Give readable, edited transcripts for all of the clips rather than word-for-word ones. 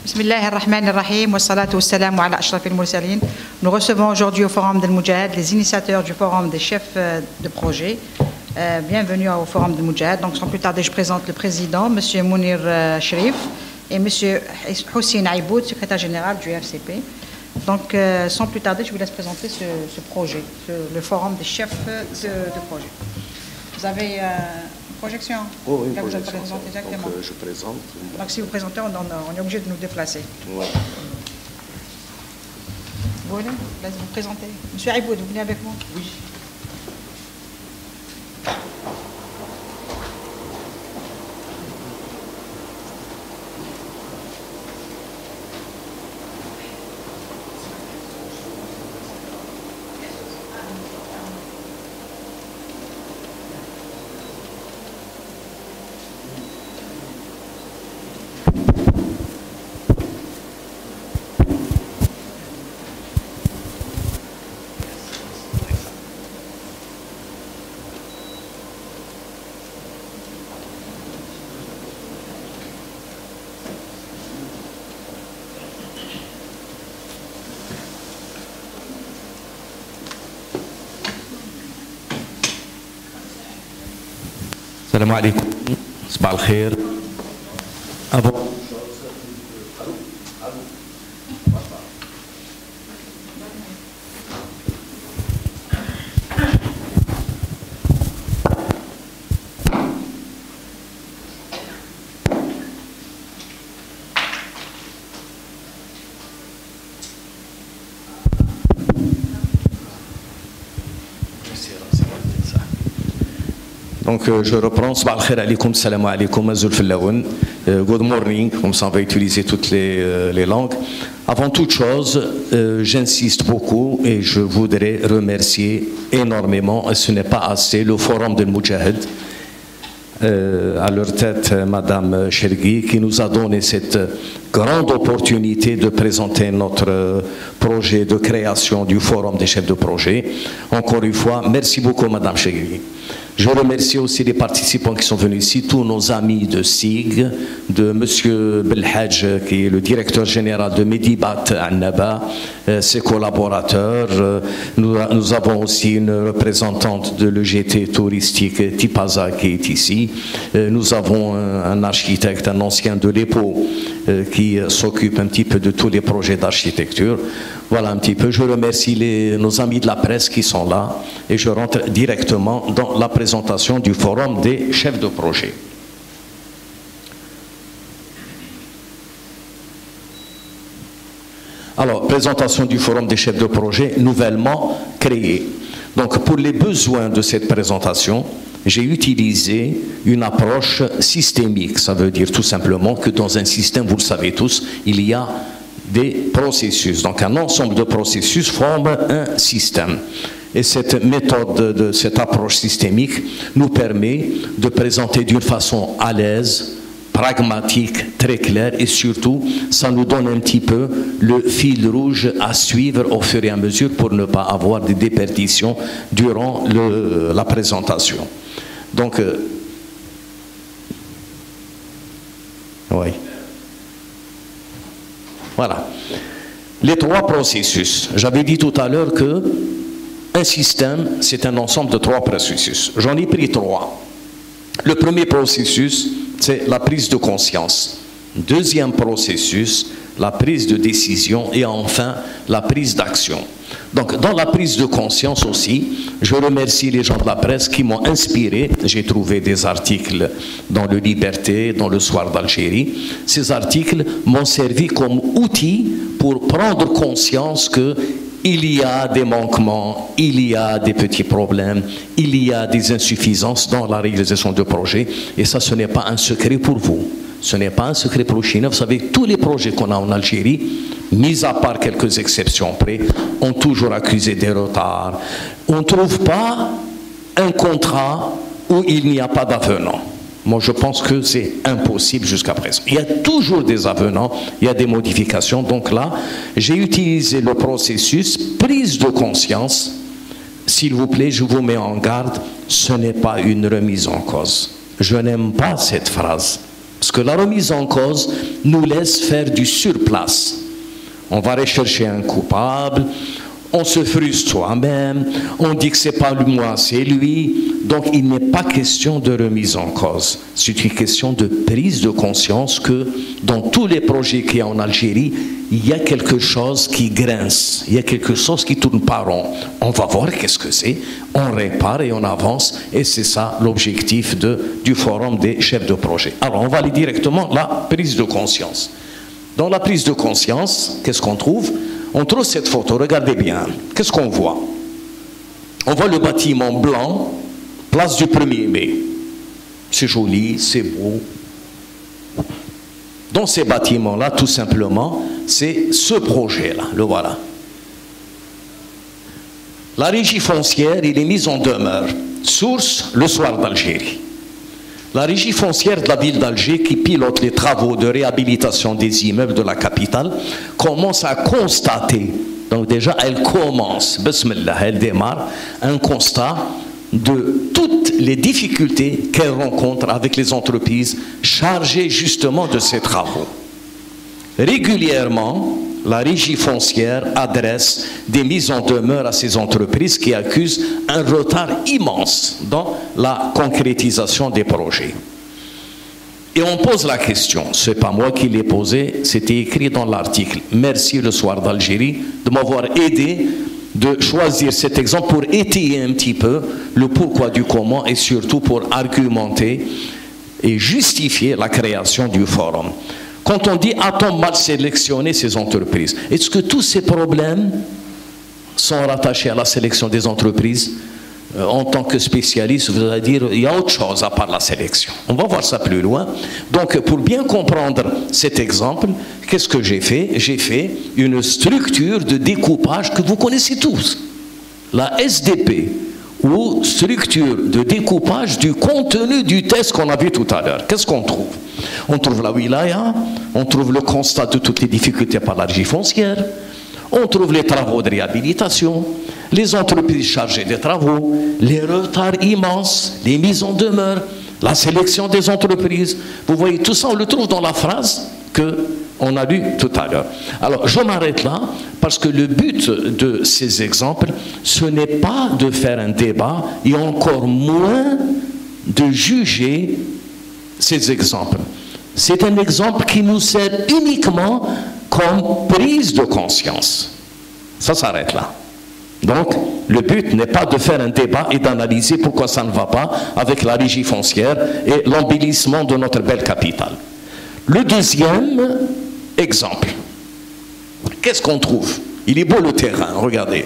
Bismillah ar-Rahman ar-Rahim, wa salatu wa salam ala ashraf al-mursalin. Nous recevons aujourd'hui au Forum del Moudjahid les initiateurs du Forum des chefs de projet. Bienvenue au Forum del Moudjahid. Donc sans plus tarder, je présente le président, M. Mounir Sherif, et M. Hossein Aïboud, secrétaire général du RCP. Donc sans plus tarder, je vous laisse présenter ce projet, le Forum des chefs de projet. Vous avez projection. Oh, oui, là, une vous projection. Exactement. Donc, je présente. Donc si vous présentez, on est obligé de nous déplacer. Ouais. Vous voulez? Laissez vous présenter. Monsieur Aïboud, vous venez avec moi? Oui. Salam alaikum. Sabah al-khair. Avant. Donc je reprends. Sabah al-khair alaikum, salam alaikum, azul fillaoun. Good morning, comme ça on va utiliser toutes les langues. Avant toute chose, j'insiste beaucoup et je voudrais remercier énormément, et ce n'est pas assez, le Forum del Moudjahid, à leur tête Madame Chergui, qui nous a donné cette grande opportunité de présenter notre projet de création du Forum des chefs de projet. Encore une fois, merci beaucoup Madame Chergui. Je remercie aussi les participants qui sont venus ici, tous nos amis de SIG, de M. Belhadj, qui est le directeur général de Medibat Annaba, ses collaborateurs. Nous avons aussi une représentante de l'EGT touristique, Tipaza, qui est ici. Nous avons un architecte, un ancien de l'EPO, qui s'occupe un petit peu de tous les projets d'architecture. Voilà un petit peu. Je remercie nos amis de la presse qui sont là et je rentre directement dans la présentation du Forum des chefs de projet. Alors, présentation du Forum des chefs de projet nouvellement créé. Donc, pour les besoins de cette présentation, j'ai utilisé une approche systémique. Ça veut dire tout simplement que dans un système, vous le savez tous, il y a des processus. Donc un ensemble de processus forme un système. Et cette méthode, cette approche systémique nous permet de présenter d'une façon à l'aise, pragmatique, très claire et surtout, ça nous donne un petit peu le fil rouge à suivre au fur et à mesure pour ne pas avoir de déperditions durant la présentation. Donc, oui. Voilà. Les trois processus. J'avais dit tout à l'heure que un système, c'est un ensemble de trois processus. J'en ai pris trois. Le premier processus, c'est la prise de conscience. Deuxième processus, la prise de décision et enfin la prise d'action. Donc dans la prise de conscience aussi, je remercie les gens de la presse qui m'ont inspiré. J'ai trouvé des articles dans le Liberté, dans le Soir d'Algérie. Ces articles m'ont servi comme outil pour prendre conscience que il y a des manquements, il y a des petits problèmes, il y a des insuffisances dans la réalisation de projets. Et ça, ce n'est pas un secret pour vous. Ce n'est pas un secret pour le Chine. Vous savez, tous les projets qu'on a en Algérie, mis à part quelques exceptions près, ont toujours accusé des retards. On ne trouve pas un contrat où il n'y a pas d'avenant. Moi, je pense que c'est impossible jusqu'à présent. Il y a toujours des avenants, il y a des modifications. Donc là, j'ai utilisé le processus prise de conscience. S'il vous plaît, je vous mets en garde, ce n'est pas une remise en cause. Je n'aime pas cette phrase. Parce Parce que la remise en cause nous laisse faire du surplace. On va rechercher un coupable, on se frustre soi-même, on dit que c'est pas moi, c'est lui. Donc il n'est pas question de remise en cause. C'est une question de prise de conscience que dans tous les projets qu'il y a en Algérie, il y a quelque chose qui grince, il y a quelque chose qui tourne pas rond. On va voir qu'est-ce que c'est, on répare et on avance, et c'est ça l'objectif du forum des chefs de projet. Alors on va aller directement à la prise de conscience. Dans la prise de conscience, qu'est-ce qu'on trouve? On trouve cette photo, regardez bien. Qu'est-ce qu'on voit? On voit le bâtiment blanc, place du 1er mai. C'est joli, c'est beau. Dans ces bâtiments-là, tout simplement, c'est ce projet-là, le voilà. La régie foncière, il est mise en demeure. Source, le soir d'Algérie. La régie foncière de la ville d'Alger, qui pilote les travaux de réhabilitation des immeubles de la capitale, commence à constater, donc déjà elle commence, bismillah, elle démarre, un constat de toutes les difficultés qu'elle rencontre avec les entreprises chargées justement de ces travaux. Régulièrement, la régie foncière adresse des mises en demeure à ces entreprises qui accusent un retard immense dans la concrétisation des projets. Et on pose la question, ce n'est pas moi qui l'ai posé, c'était écrit dans l'article. Merci le soir d'Algérie de m'avoir aidé de choisir cet exemple pour étayer un petit peu le pourquoi du comment et surtout pour argumenter et justifier la création du forum. Quand on dit a-t-on mal sélectionné ces entreprises, est-ce que tous ces problèmes sont rattachés à la sélection des entreprises? En tant que spécialiste, vous allez dire il y a autre chose à part la sélection. On va voir ça plus loin. Donc pour bien comprendre cet exemple, qu'est-ce que j'ai fait? J'ai fait une structure de découpage que vous connaissez tous. La SDP, ou structure de découpage du contenu du test qu'on a vu tout à l'heure. Qu'est-ce qu'on trouve? On trouve la wilaya, on trouve le constat de toutes les difficultés par la régie foncière, on trouve les travaux de réhabilitation, les entreprises chargées des travaux, les retards immenses, les mises en demeure, la sélection des entreprises. Vous voyez, tout ça, on le trouve dans la phrase qu'on a lue tout à l'heure. Alors, je m'arrête là, parce que le but de ces exemples, ce n'est pas de faire un débat, et encore moins de juger ces exemples. C'est un exemple qui nous sert uniquement comme prise de conscience. Ça s'arrête là. Donc, le but n'est pas de faire un débat et d'analyser pourquoi ça ne va pas avec la régie foncière et l'embellissement de notre belle capitale. Le deuxième exemple, qu'est-ce qu'on trouve? Il est beau le terrain, regardez.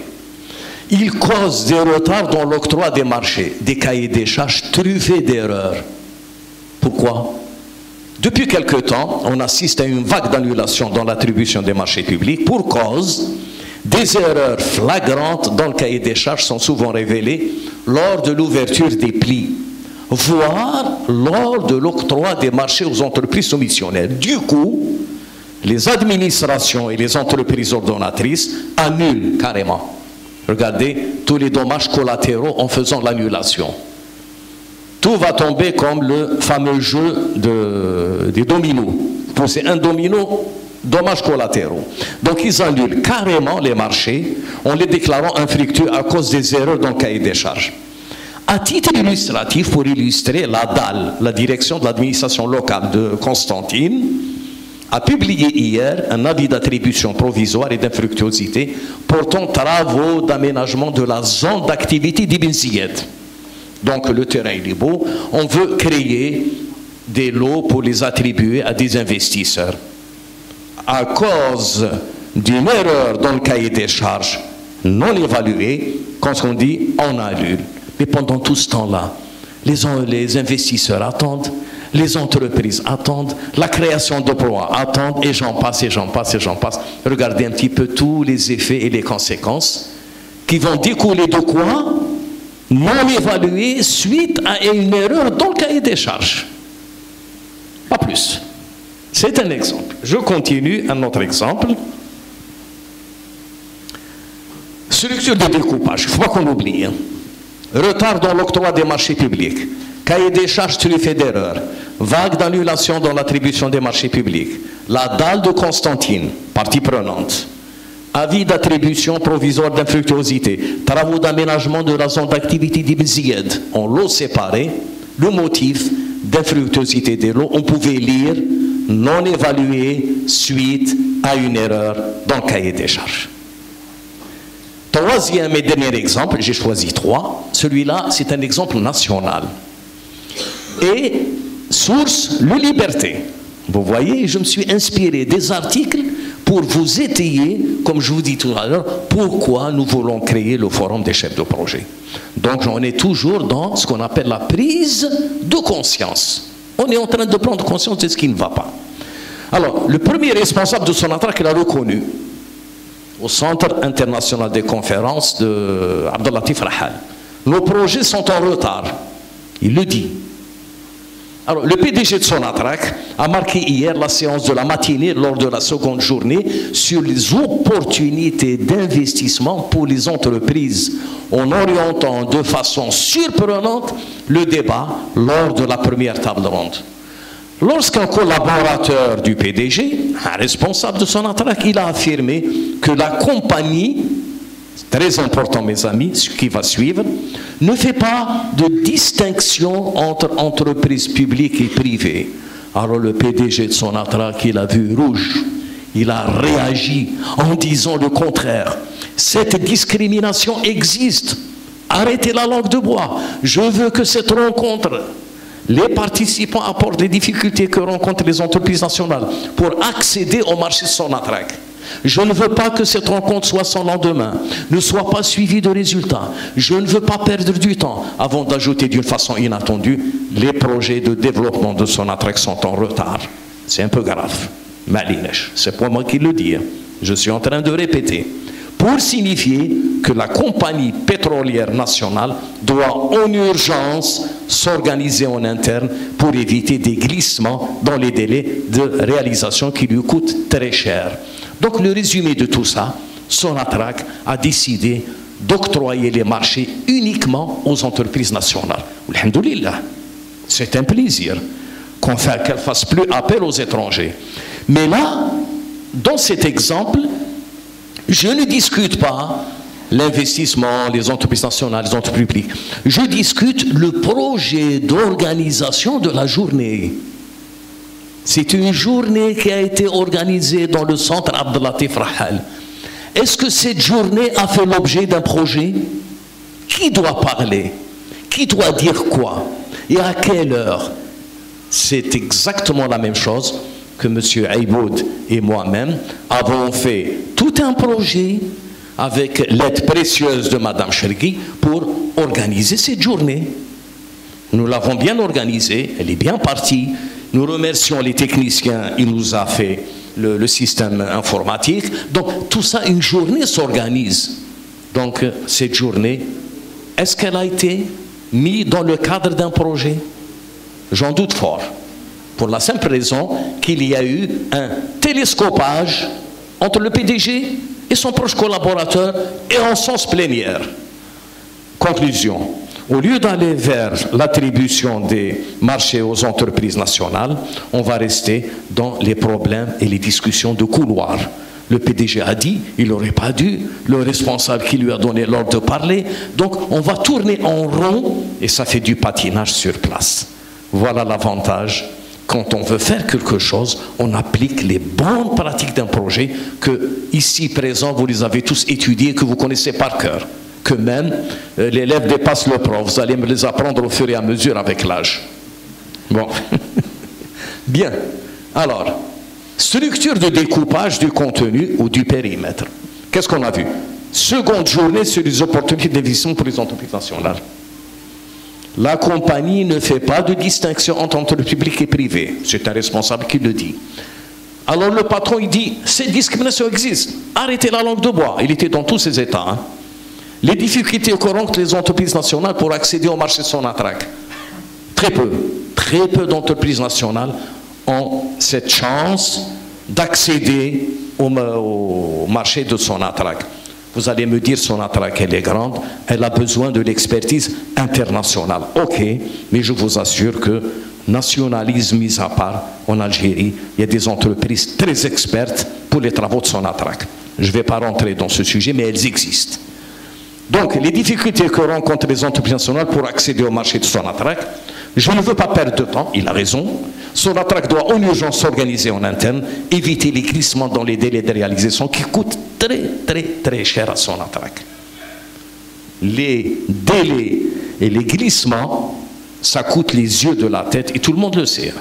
Il cause des retards dans l'octroi des marchés, des cahiers des charges truffés d'erreurs. Pourquoi? Depuis quelque temps, on assiste à une vague d'annulation dans l'attribution des marchés publics pour cause des erreurs flagrantes dans le cahier des charges sont souvent révélées lors de l'ouverture des plis, voire lors de l'octroi des marchés aux entreprises soumissionnaires. Du coup, les administrations et les entreprises ordonnatrices annulent carrément. Regardez tous les dommages collatéraux en faisant l'annulation. Tout va tomber comme le fameux jeu des dominos. C'est un domino, dommages collatéraux. Donc ils annulent carrément les marchés en les déclarant infructueux à cause des erreurs dans le cahier des charges. À titre illustratif, pour illustrer, la DAL, la direction de l'administration locale de Constantine, a publié hier un avis d'attribution provisoire et d'infructuosité portant travaux d'aménagement de la zone d'activité d'Ibn Ziyad. Donc le terrain il est beau, on veut créer des lots pour les attribuer à des investisseurs. À cause d'une erreur dans le cahier des charges non évaluée, quand on dit on annule. Mais pendant tout ce temps-là, les investisseurs attendent, les entreprises attendent, la création d'emplois attendent, et j'en passe, et j'en passe, et j'en passe. Regardez un petit peu tous les effets et les conséquences qui vont découler de quoi? Non évalué suite à une erreur dans le cahier des charges. Pas plus. C'est un exemple. Je continue un autre exemple. Structure de découpage, il ne faut pas qu'on oublie. Retard dans l'octroi des marchés publics. Cahier des charges truffé d'erreurs. vague d'annulation dans l'attribution des marchés publics, la dalle de Constantine, partie prenante, avis d'attribution provisoire d'infructuosité, travaux d'aménagement de la zone d'activité d'Ibzied, en lots séparés, le motif d'infructuosité des lots, on pouvait lire non évalué suite à une erreur dans le cahier des charges. Troisième et dernier exemple, j'ai choisi 3. Celui-là, c'est un exemple national. Et source, le Liberté. Vous voyez, je me suis inspiré des articles pour vous étayer, comme je vous dis tout à l'heure, pourquoi nous voulons créer le forum des chefs de projet. Donc, on est toujours dans ce qu'on appelle la prise de conscience. On est en train de prendre conscience de ce qui ne va pas. Alors, le premier responsable de Sonatrach l'a reconnu au Centre international des conférences de Abdellatif Rahal. Nos projets sont en retard. Il le dit. Alors, le PDG de Sonatrach a marqué hier la séance de la matinée lors de la seconde journée sur les opportunités d'investissement pour les entreprises en orientant de façon surprenante le débat lors de la première table ronde. Lorsqu'un collaborateur du PDG, un responsable de Sonatrach, il a affirmé que la compagnie, c'est très important mes amis, ce qui va suivre, ne fait pas de distinction entre entreprises publiques et privées. Alors le PDG de Sonatrach, il a vu rouge, il a réagi en disant le contraire. Cette discrimination existe. Arrêtez la langue de bois. Je veux que cette rencontre, les participants apportent les difficultés que rencontrent les entreprises nationales pour accéder au marché Sonatrach. Je ne veux pas que cette rencontre soit sans lendemain, ne soit pas suivie de résultats. Je ne veux pas perdre du temps avant d'ajouter d'une façon inattendue, les projets de développement de Sonatrach sont en retard. C'est un peu grave. Malinesh, c'est pas moi qui le dis. Je suis en train de répéter. Pour signifier que la compagnie pétrolière nationale doit en urgence s'organiser en interne pour éviter des glissements dans les délais de réalisation qui lui coûtent très cher. Donc le résumé de tout ça, Sonatrach a décidé d'octroyer les marchés uniquement aux entreprises nationales. Alhamdoulilah, c'est un plaisir qu'elle ne fasse plus appel aux étrangers. Mais là, dans cet exemple, je ne discute pas l'investissement, les entreprises nationales, les entreprises publiques. Je discute le projet d'organisation de la journée. C'est une journée qui a été organisée dans le centre Abdellatif Rahal. Est-ce que cette journée a fait l'objet d'un projet? Qui doit parler? Qui doit dire quoi? Et à quelle heure? C'est exactement la même chose que M. Aïboud et moi-même avons fait tout un projet avec l'aide précieuse de Mme Chergui pour organiser cette journée. Nous l'avons bien organisée, elle est bien partie. Nous remercions les techniciens, il nous a fait le système informatique. Donc tout ça, une journée s'organise. Donc cette journée, est-ce qu'elle a été mise dans le cadre d'un projet? J'en doute fort. Pour la simple raison qu'il y a eu un télescopage entre le PDG et son proche collaborateur et en sens plénière. Conclusion. Au lieu d'aller vers l'attribution des marchés aux entreprises nationales, on va rester dans les problèmes et les discussions de couloir. Le PDG a dit, il n'aurait pas dû, le responsable qui lui a donné l'ordre de parler. Donc on va tourner en rond et ça fait du patinage sur place. Voilà l'avantage. Quand on veut faire quelque chose, on applique les bonnes pratiques d'un projet que, ici présent, vous les avez tous étudiés, que vous connaissez par cœur. Que même l'élève dépasse le prof. Vous allez me les apprendre au fur et à mesure avec l'âge. Bon. Bien. Alors, structure de découpage du contenu ou du périmètre. Qu'est-ce qu'on a vu? Seconde journée sur les opportunités d'investissement pour les entreprises nationales. La compagnie ne fait pas de distinction entre entreprises publiques et privées. C'est un responsable qui le dit. Alors le patron, il dit, cette discrimination existe. Arrêtez la langue de bois. Il était dans tous ces états. Hein. Les difficultés que rencontrent les entreprises nationales pour accéder au marché Sonatrach. Très peu d'entreprises nationales ont cette chance d'accéder au marché de Sonatrach. Vous allez me dire, Sonatrach, elle est grande, elle a besoin de l'expertise internationale. Ok, mais je vous assure que nationalisme mis à part, en Algérie, il y a des entreprises très expertes pour les travaux de Sonatrach. Je ne vais pas rentrer dans ce sujet, mais elles existent. Donc, les difficultés que rencontrent les entreprises nationales pour accéder au marché de Sonatrach, je ne veux pas perdre de temps, il a raison. Sonatrach doit en urgence s'organiser en interne, éviter les glissements dans les délais de réalisation qui coûtent très cher à Sonatrach. Les délais et les glissements, ça coûte les yeux de la tête et tout le monde le sait.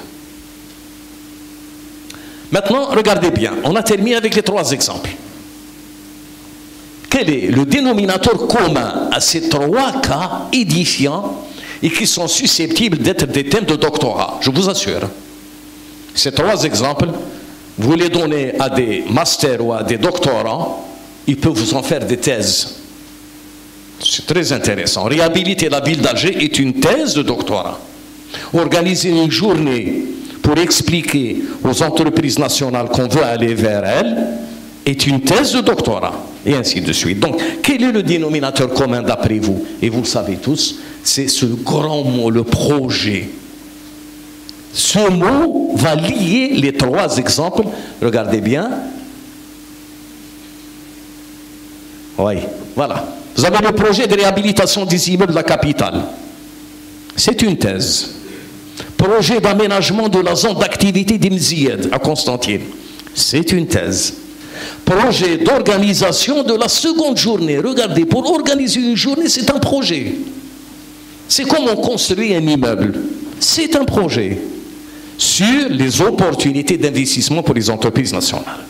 Maintenant, regardez bien, on a terminé avec les 3 exemples. Quel est le dénominateur commun à ces 3 cas édifiants et qui sont susceptibles d'être des thèmes de doctorat? Je vous assure. Ces 3 exemples, vous les donnez à des masters ou à des doctorants, ils peuvent vous en faire des thèses. C'est très intéressant. Réhabiliter la ville d'Alger est une thèse de doctorat. Organiser une journée pour expliquer aux entreprises nationales qu'on veut aller vers elles est une thèse de doctorat, et ainsi de suite. Donc, quel est le dénominateur commun d'après vous? Et vous le savez tous, c'est ce grand mot, le projet. Ce mot va lier les 3 exemples. Regardez bien. Oui, voilà. Vous avez le projet de réhabilitation des immeubles de la capitale. C'est une thèse. Projet d'aménagement de la zone d'activité d'Imzied à Constantine. C'est une thèse. Projet d'organisation de la seconde journée. Regardez, pour organiser une journée, c'est un projet. C'est comme on construit un immeuble. C'est un projet sur les opportunités d'investissement pour les entreprises nationales.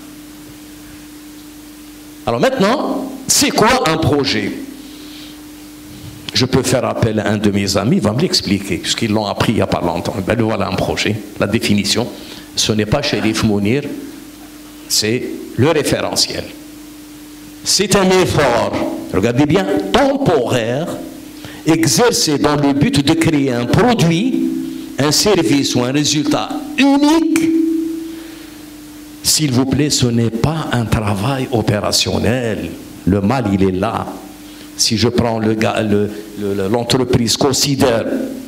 Alors maintenant, c'est quoi un projet? Je peux faire appel à un de mes amis, il va me l'expliquer, puisqu'ils l'ont appris il n'y a pas longtemps. Ben voilà un projet, la définition. Ce n'est pas Chérif Mounir, c'est le référentiel. C'est un effort, regardez bien, temporaire, exercé dans le but de créer un produit, un service ou un résultat unique. S'il vous plaît, ce n'est pas un travail opérationnel. Le mal, il est là. Si je prends l'entreprise considère,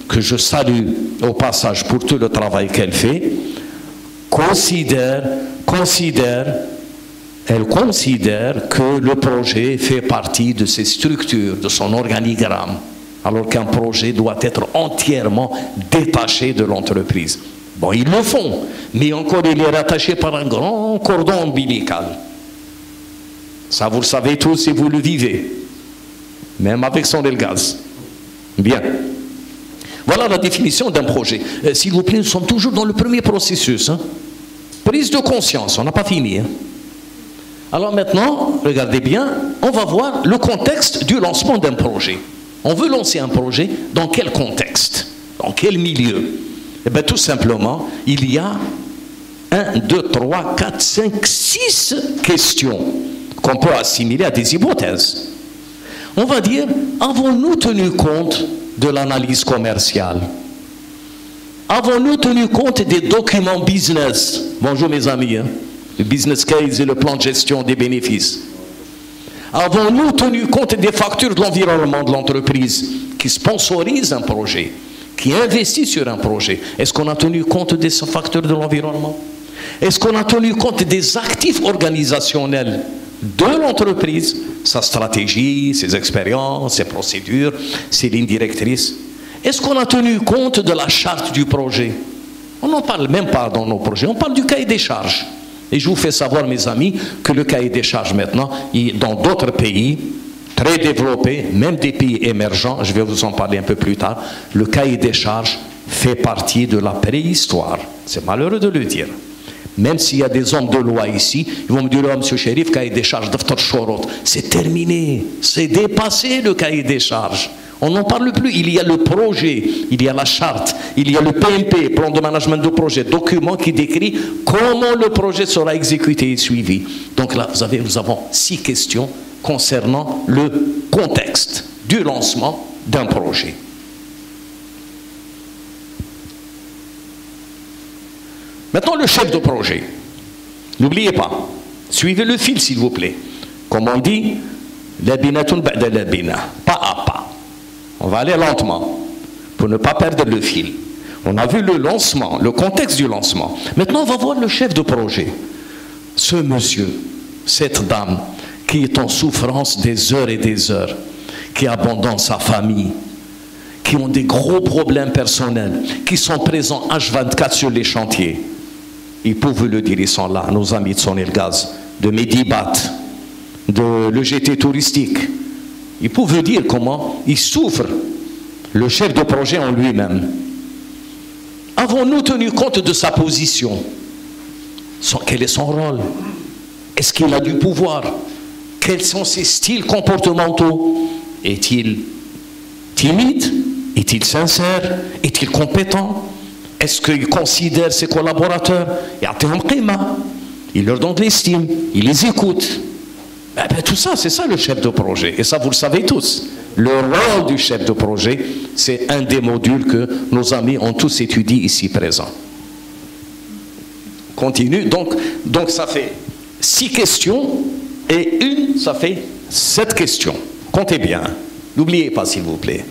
que je salue au passage pour tout le travail qu'elle fait, elle considère que le projet fait partie de ses structures, de son organigramme, alors qu'un projet doit être entièrement détaché de l'entreprise. Bon, ils le font, mais encore il est rattaché par un grand cordon ombilical. Ça, vous le savez tous et vous le vivez. Même avec son gaz. Bien. Voilà la définition d'un projet. S'il vous plaît, nous sommes toujours dans le premier processus. Hein. Prise de conscience, on n'a pas fini. Hein. Alors maintenant, regardez bien, on va voir le contexte du lancement d'un projet. On veut lancer un projet dans quel contexte? Dans quel milieu? Eh bien, tout simplement, il y a 1, 2, 3, 4, 5, 6 questions qu'on peut assimiler à des hypothèses. On va dire, avons-nous tenu compte de l'analyse commerciale? Avons-nous tenu compte des documents business? Bonjour mes amis, hein? Le business case et le plan de gestion des bénéfices. Avons-nous tenu compte des factures de l'environnement de l'entreprise qui sponsorise un projet, qui investit sur un projet? Est-ce qu'on a tenu compte des facteurs de l'environnement? Est-ce qu'on a tenu compte des actifs organisationnels de l'entreprise, sa stratégie, ses expériences, ses procédures, ses lignes directrices? Est-ce qu'on a tenu compte de la charte du projet? On n'en parle même pas dans nos projets, on parle du cahier des charges. Et je vous fais savoir, mes amis, que le cahier des charges maintenant, dans d'autres pays très développés, même des pays émergents, je vais vous en parler un peu plus tard, le cahier des charges fait partie de la préhistoire. C'est malheureux de le dire. Même s'il y a des hommes de loi ici, ils vont me dire, oh, monsieur Chérif, cahier des charges, c'est terminé, c'est dépassé le cahier des charges. On n'en parle plus, il y a le projet, il y a la charte, il y a le PMP, plan de management de projet, document qui décrit comment le projet sera exécuté et suivi. Donc là, nous avons 6 questions concernant le contexte du lancement d'un projet. Maintenant, le chef de projet. N'oubliez pas, suivez le fil s'il vous plaît. Comme on dit, labinatun ba'da labina, pas à pas. On va aller lentement pour ne pas perdre le fil. On a vu le lancement, le contexte du lancement. Maintenant, on va voir le chef de projet. Ce monsieur, cette dame, qui est en souffrance des heures et des heures, qui abandonne sa famille, qui ont des gros problèmes personnels, qui sont présents H24 sur les chantiers. Ils peuvent le dire, ils sont là, nos amis de Sonelgaz, de Medibat, de l'EGT touristique. Ils peuvent dire comment ils souffrent, le chef de projet en lui-même. Avons-nous tenu compte de sa position? Quel est son rôle? Est-ce qu'il a du pouvoir? Quels sont ses styles comportementaux? Est-il timide? Est-il sincère? Est-il compétent? Est-ce qu'il considère ses collaborateurs? Il leur donne de l'estime, il les écoute. Tout ça, c'est ça le chef de projet. Et ça, vous le savez tous. Le rôle du chef de projet, c'est un des modules que nos amis ont tous étudiés ici présents. Continue. Donc ça fait 6 questions et une, ça fait 7 questions. Comptez bien. N'oubliez pas, s'il vous plaît.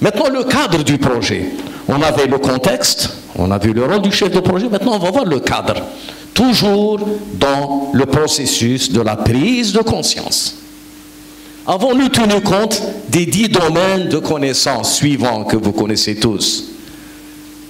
Maintenant, le cadre du projet. On avait le contexte, on a vu le rôle du chef de projet. Maintenant, on va voir le cadre. Toujours dans le processus de la prise de conscience. Avons-nous tenu compte des 10 domaines de connaissances suivants que vous connaissez tous?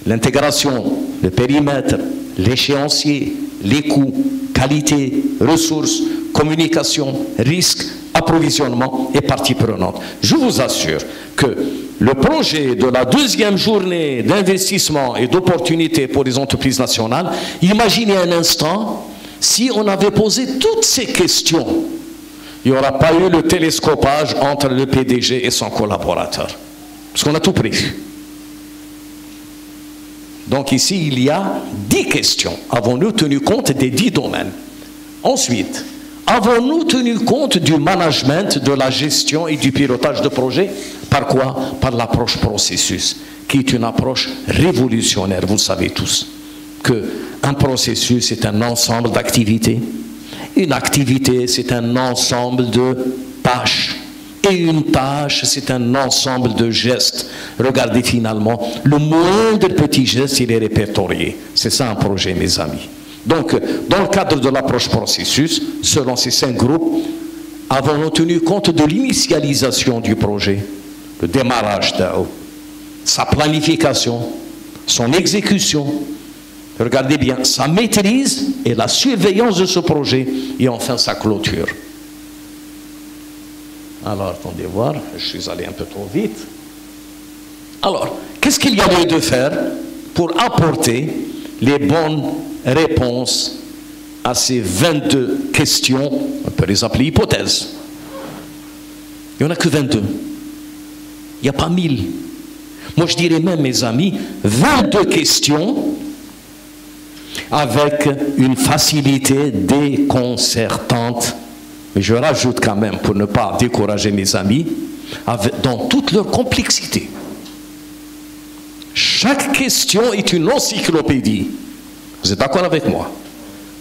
L'intégration, le périmètre, l'échéancier, les coûts, qualité, ressources, communication, risque, approvisionnement et parties prenantes. Je vous assure que le projet de la 2e journée d'investissement et d'opportunité pour les entreprises nationales, imaginez un instant, si on avait posé toutes ces questions, il n'y aura pas eu le télescopage entre le PDG et son collaborateur. Parce qu'on a tout pris. Donc ici, il y a 10 questions. Avons-nous tenu compte des 10 domaines? Ensuite, avons-nous tenu compte du management, de la gestion et du pilotage de projet? Par quoi? Par l'approche processus, qui est une approche révolutionnaire. Vous le savez tous, qu'un processus est un ensemble d'activités. Une activité, c'est un ensemble de tâches. Et une tâche, c'est un ensemble de gestes. Regardez finalement, le moindre petit geste, il est répertorié. C'est ça un projet, mes amis. Donc, dans le cadre de l'approche processus, selon ces 5 groupes, avons-nous tenu compte de l'initialisation du projet, le démarrage, sa planification, son exécution, regardez bien, sa maîtrise et la surveillance de ce projet, et enfin sa clôture. Alors, attendez voir, je suis allé un peu trop vite. Alors, qu'est-ce qu'il y a lieu de faire pour apporter les bonnes réponses à ces 22 questions? On peut les appeler hypothèses. Il n'y en a que 22. Il n'y a pas 1000. Moi, je dirais même, mes amis, 22 questions avec une facilité déconcertante. Mais je rajoute quand même, pour ne pas décourager mes amis, dans toute leur complexité. Chaque question est une encyclopédie. Vous êtes d'accord avec moi?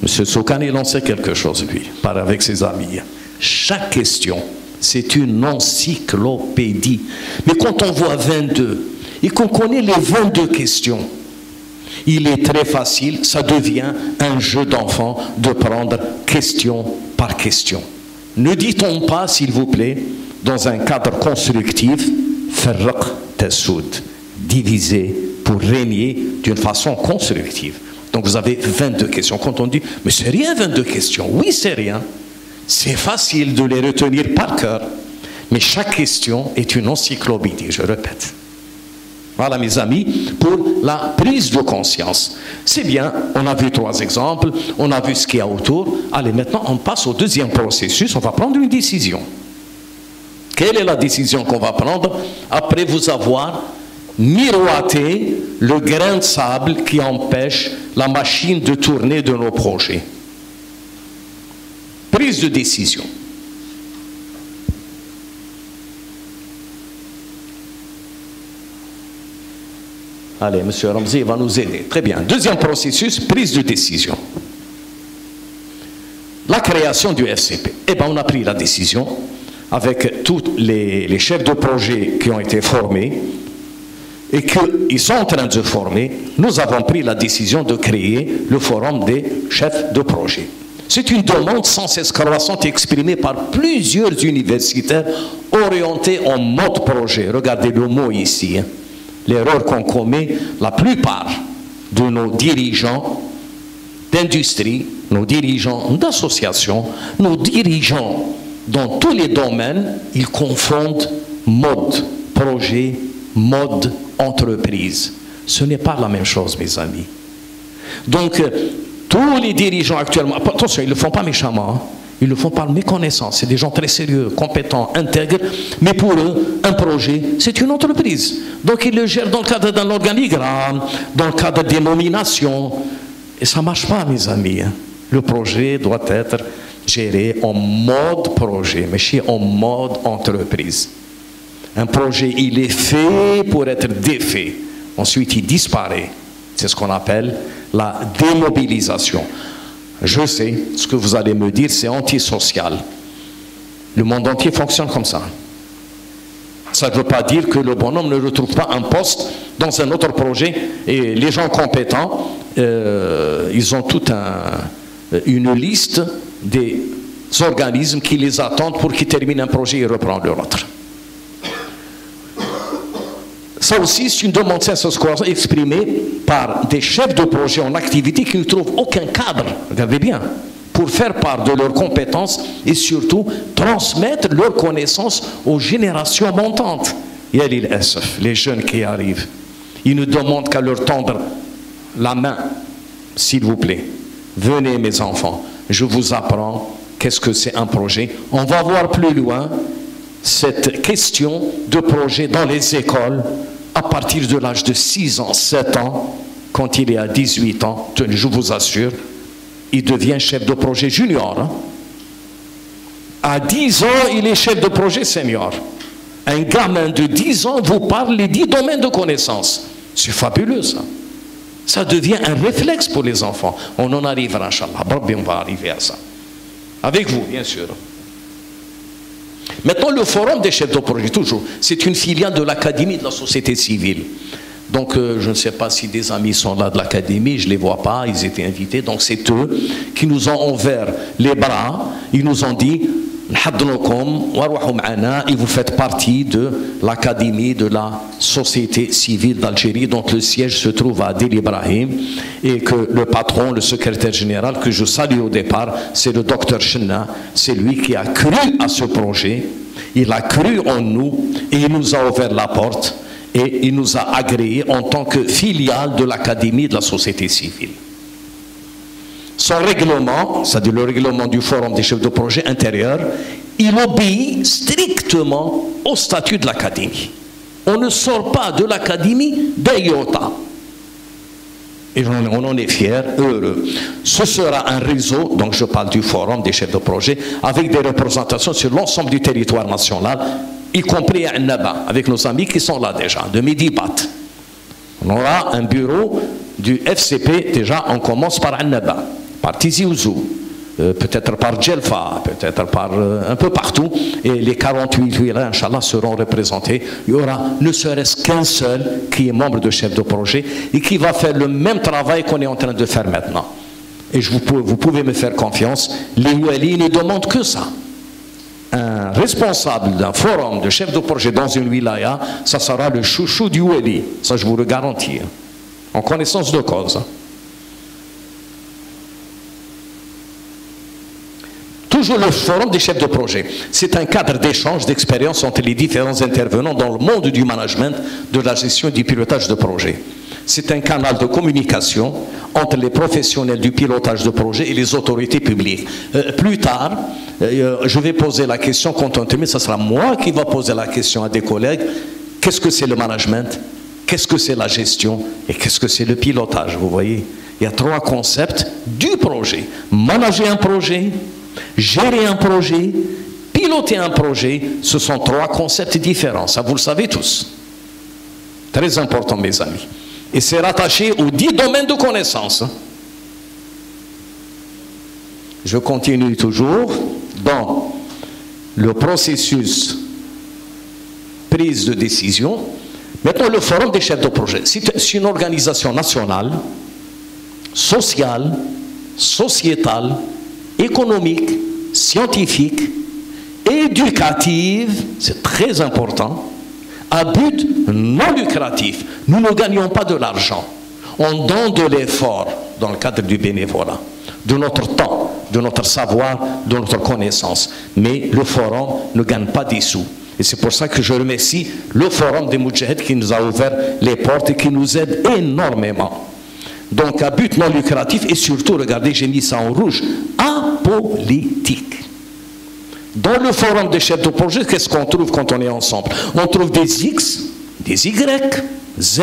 M. Soukane, il en sait quelque chose, lui, par avec ses amis. Chaque question, c'est une encyclopédie. Mais quand on voit 22 et qu'on connaît les 22 questions, il est très facile, ça devient un jeu d'enfant de prendre question par question. Ne dit-on pas, s'il vous plaît, dans un cadre constructif, Farraq Tassoud, diviser pour régner d'une façon constructive. Donc vous avez 22 questions. Quand on dit, mais c'est rien 22 questions. Oui, c'est rien. C'est facile de les retenir par cœur. Mais chaque question est une encyclopédie, je répète. Voilà, mes amis, pour la prise de conscience. C'est bien, on a vu 3 exemples, on a vu ce qu'il y a autour. Allez, maintenant, on passe au 2e processus, on va prendre une décision. Quelle est la décision qu'on va prendre après vous avoir miroité le grain de sable qui empêche la machine de tourner de nos projets? Prise de décision. Allez, M. Ramzi va nous aider. Très bien. 2e processus, prise de décision. La création du FCP. Eh bien, on a pris la décision avec tous les chefs de projet qui ont été formés. et qu'ils sont en train de se former, nous avons pris la décision de créer le forum des chefs de projet. C'est une demande sans cesse croissante exprimée par plusieurs universitaires orientés en mode projet. Regardez le mot ici. Hein. L'erreur qu'on commet, la plupart de nos dirigeants d'industrie, nos dirigeants d'associations, nos dirigeants dans tous les domaines, ils confondent mode projet, mode entreprise. Ce n'est pas la même chose, mes amis. Donc, tous les dirigeants actuellement, attention, ils ne le font pas méchamment, hein. Ils le font par méconnaissance. C'est des gens très sérieux, compétents, intègres, mais pour eux, un projet, c'est une entreprise. Donc, ils le gèrent dans le cadre d'un organigramme, dans le cadre des nominations. Et ça ne marche pas, mes amis. Hein. Le projet doit être géré en mode projet, mais en mode entreprise. Un projet, il est fait pour être défait. Ensuite, il disparaît. C'est ce qu'on appelle la démobilisation. Je sais, ce que vous allez me dire, c'est antisocial. Le monde entier fonctionne comme ça. Ça ne veut pas dire que le bonhomme ne retrouve pas un poste dans un autre projet. Et les gens compétents, ils ont toute une liste des organismes qui les attendent pour qu'ils terminent un projet et reprennent leur autre. Ça aussi, c'est une demande sincère exprimée par des chefs de projet en activité qui ne trouvent aucun cadre, regardez bien, pour faire part de leurs compétences et surtout transmettre leurs connaissances aux générations montantes. Il y a les jeunes qui arrivent, ils ne demandent qu'à leur tendre la main, s'il vous plaît. Venez mes enfants, je vous apprends qu'est-ce que c'est un projet. On va voir plus loin cette question de projet dans les écoles à partir de l'âge de 6 ans, 7 ans, quand il est à 18 ans, je vous assure, il devient chef de projet junior. Hein. À 10 ans, il est chef de projet senior. Un gamin de 10 ans vous parle les 10 domaines de connaissances. C'est fabuleux ça. Ça devient un réflexe pour les enfants. On en arrivera, Inch'Allah. On va arriver à ça. Avec vous, bien sûr. Maintenant, le forum des chefs de projet, toujours, c'est une filiale de l'Académie de la société civile. Donc, je ne sais pas si des amis sont là de l'Académie, je ne les vois pas, ils étaient invités. Donc, c'est eux qui nous ont ouvert les bras. Ils nous ont dit, et vous faites partie de l'Académie de la société civile d'Algérie, dont le siège se trouve à Dil Ibrahim, et que le patron, le secrétaire général, que je salue au départ, c'est le docteur Chenna. C'est lui qui a cru à ce projet, il a cru en nous, et il nous a ouvert la porte, et il nous a agréés en tant que filiale de l'Académie de la société civile. Son règlement, c'est-à-dire le règlement du forum des chefs de projet intérieur, il obéit strictement au statut de l'Académie. On ne sort pas de l'Académie d'un iota. Et on en est fiers, heureux. Ce sera un réseau, donc je parle du forum des chefs de projet, avec des représentations sur l'ensemble du territoire national, y compris à Annaba, avec nos amis qui sont là déjà, de Medibat. On aura un bureau du FCP, déjà on commence par Annaba, par Tizi Ouzou, peut-être par Djelfa, peut-être par un peu partout, et les 48 wilayas, Inch'Allah, seront représentés. Il y aura ne serait-ce qu'un seul qui est membre de chef de projet et qui va faire le même travail qu'on est en train de faire maintenant. Et vous pouvez me faire confiance, les Wali ne demandent que ça. Un responsable d'un forum de chef de projet dans une wilaya, ça sera le chouchou du Wali, ça je vous le garantis, en connaissance de cause. Toujours le forum des chefs de projet. C'est un cadre d'échange, d'expérience entre les différents intervenants dans le monde du management, de la gestion et du pilotage de projet. C'est un canal de communication entre les professionnels du pilotage de projet et les autorités publiques. Plus tard, je vais poser la question, quand on termine, ce sera moi qui va poser la question à des collègues. Qu'est-ce que c'est le management? Qu'est-ce que c'est la gestion? Et qu'est-ce que c'est le pilotage? Vous voyez, il y a 3 concepts du projet. Manager un projet, gérer un projet, piloter un projet, ce sont 3 concepts différents. Ça, vous le savez tous. Très important, mes amis. Et c'est rattaché aux 10 domaines de connaissances. Je continue toujours dans le processus prise de décision. Maintenant, le forum des chefs de projet, c'est une organisation nationale, sociale, sociétale, économique, scientifique, éducative, c'est très important, à but non lucratif. Nous ne gagnons pas de l'argent. On donne de l'effort dans le cadre du bénévolat, de notre temps, de notre savoir, de notre connaissance. Mais le forum ne gagne pas des sous. Et c'est pour ça que je remercie le forum des Moudjahids qui nous a ouvert les portes et qui nous aide énormément. Donc à but non lucratif et surtout, regardez, j'ai mis ça en rouge, apolitique. Dans le forum des chefs de projet, qu'est-ce qu'on trouve quand on est ensemble? On trouve des X, des Y, Z,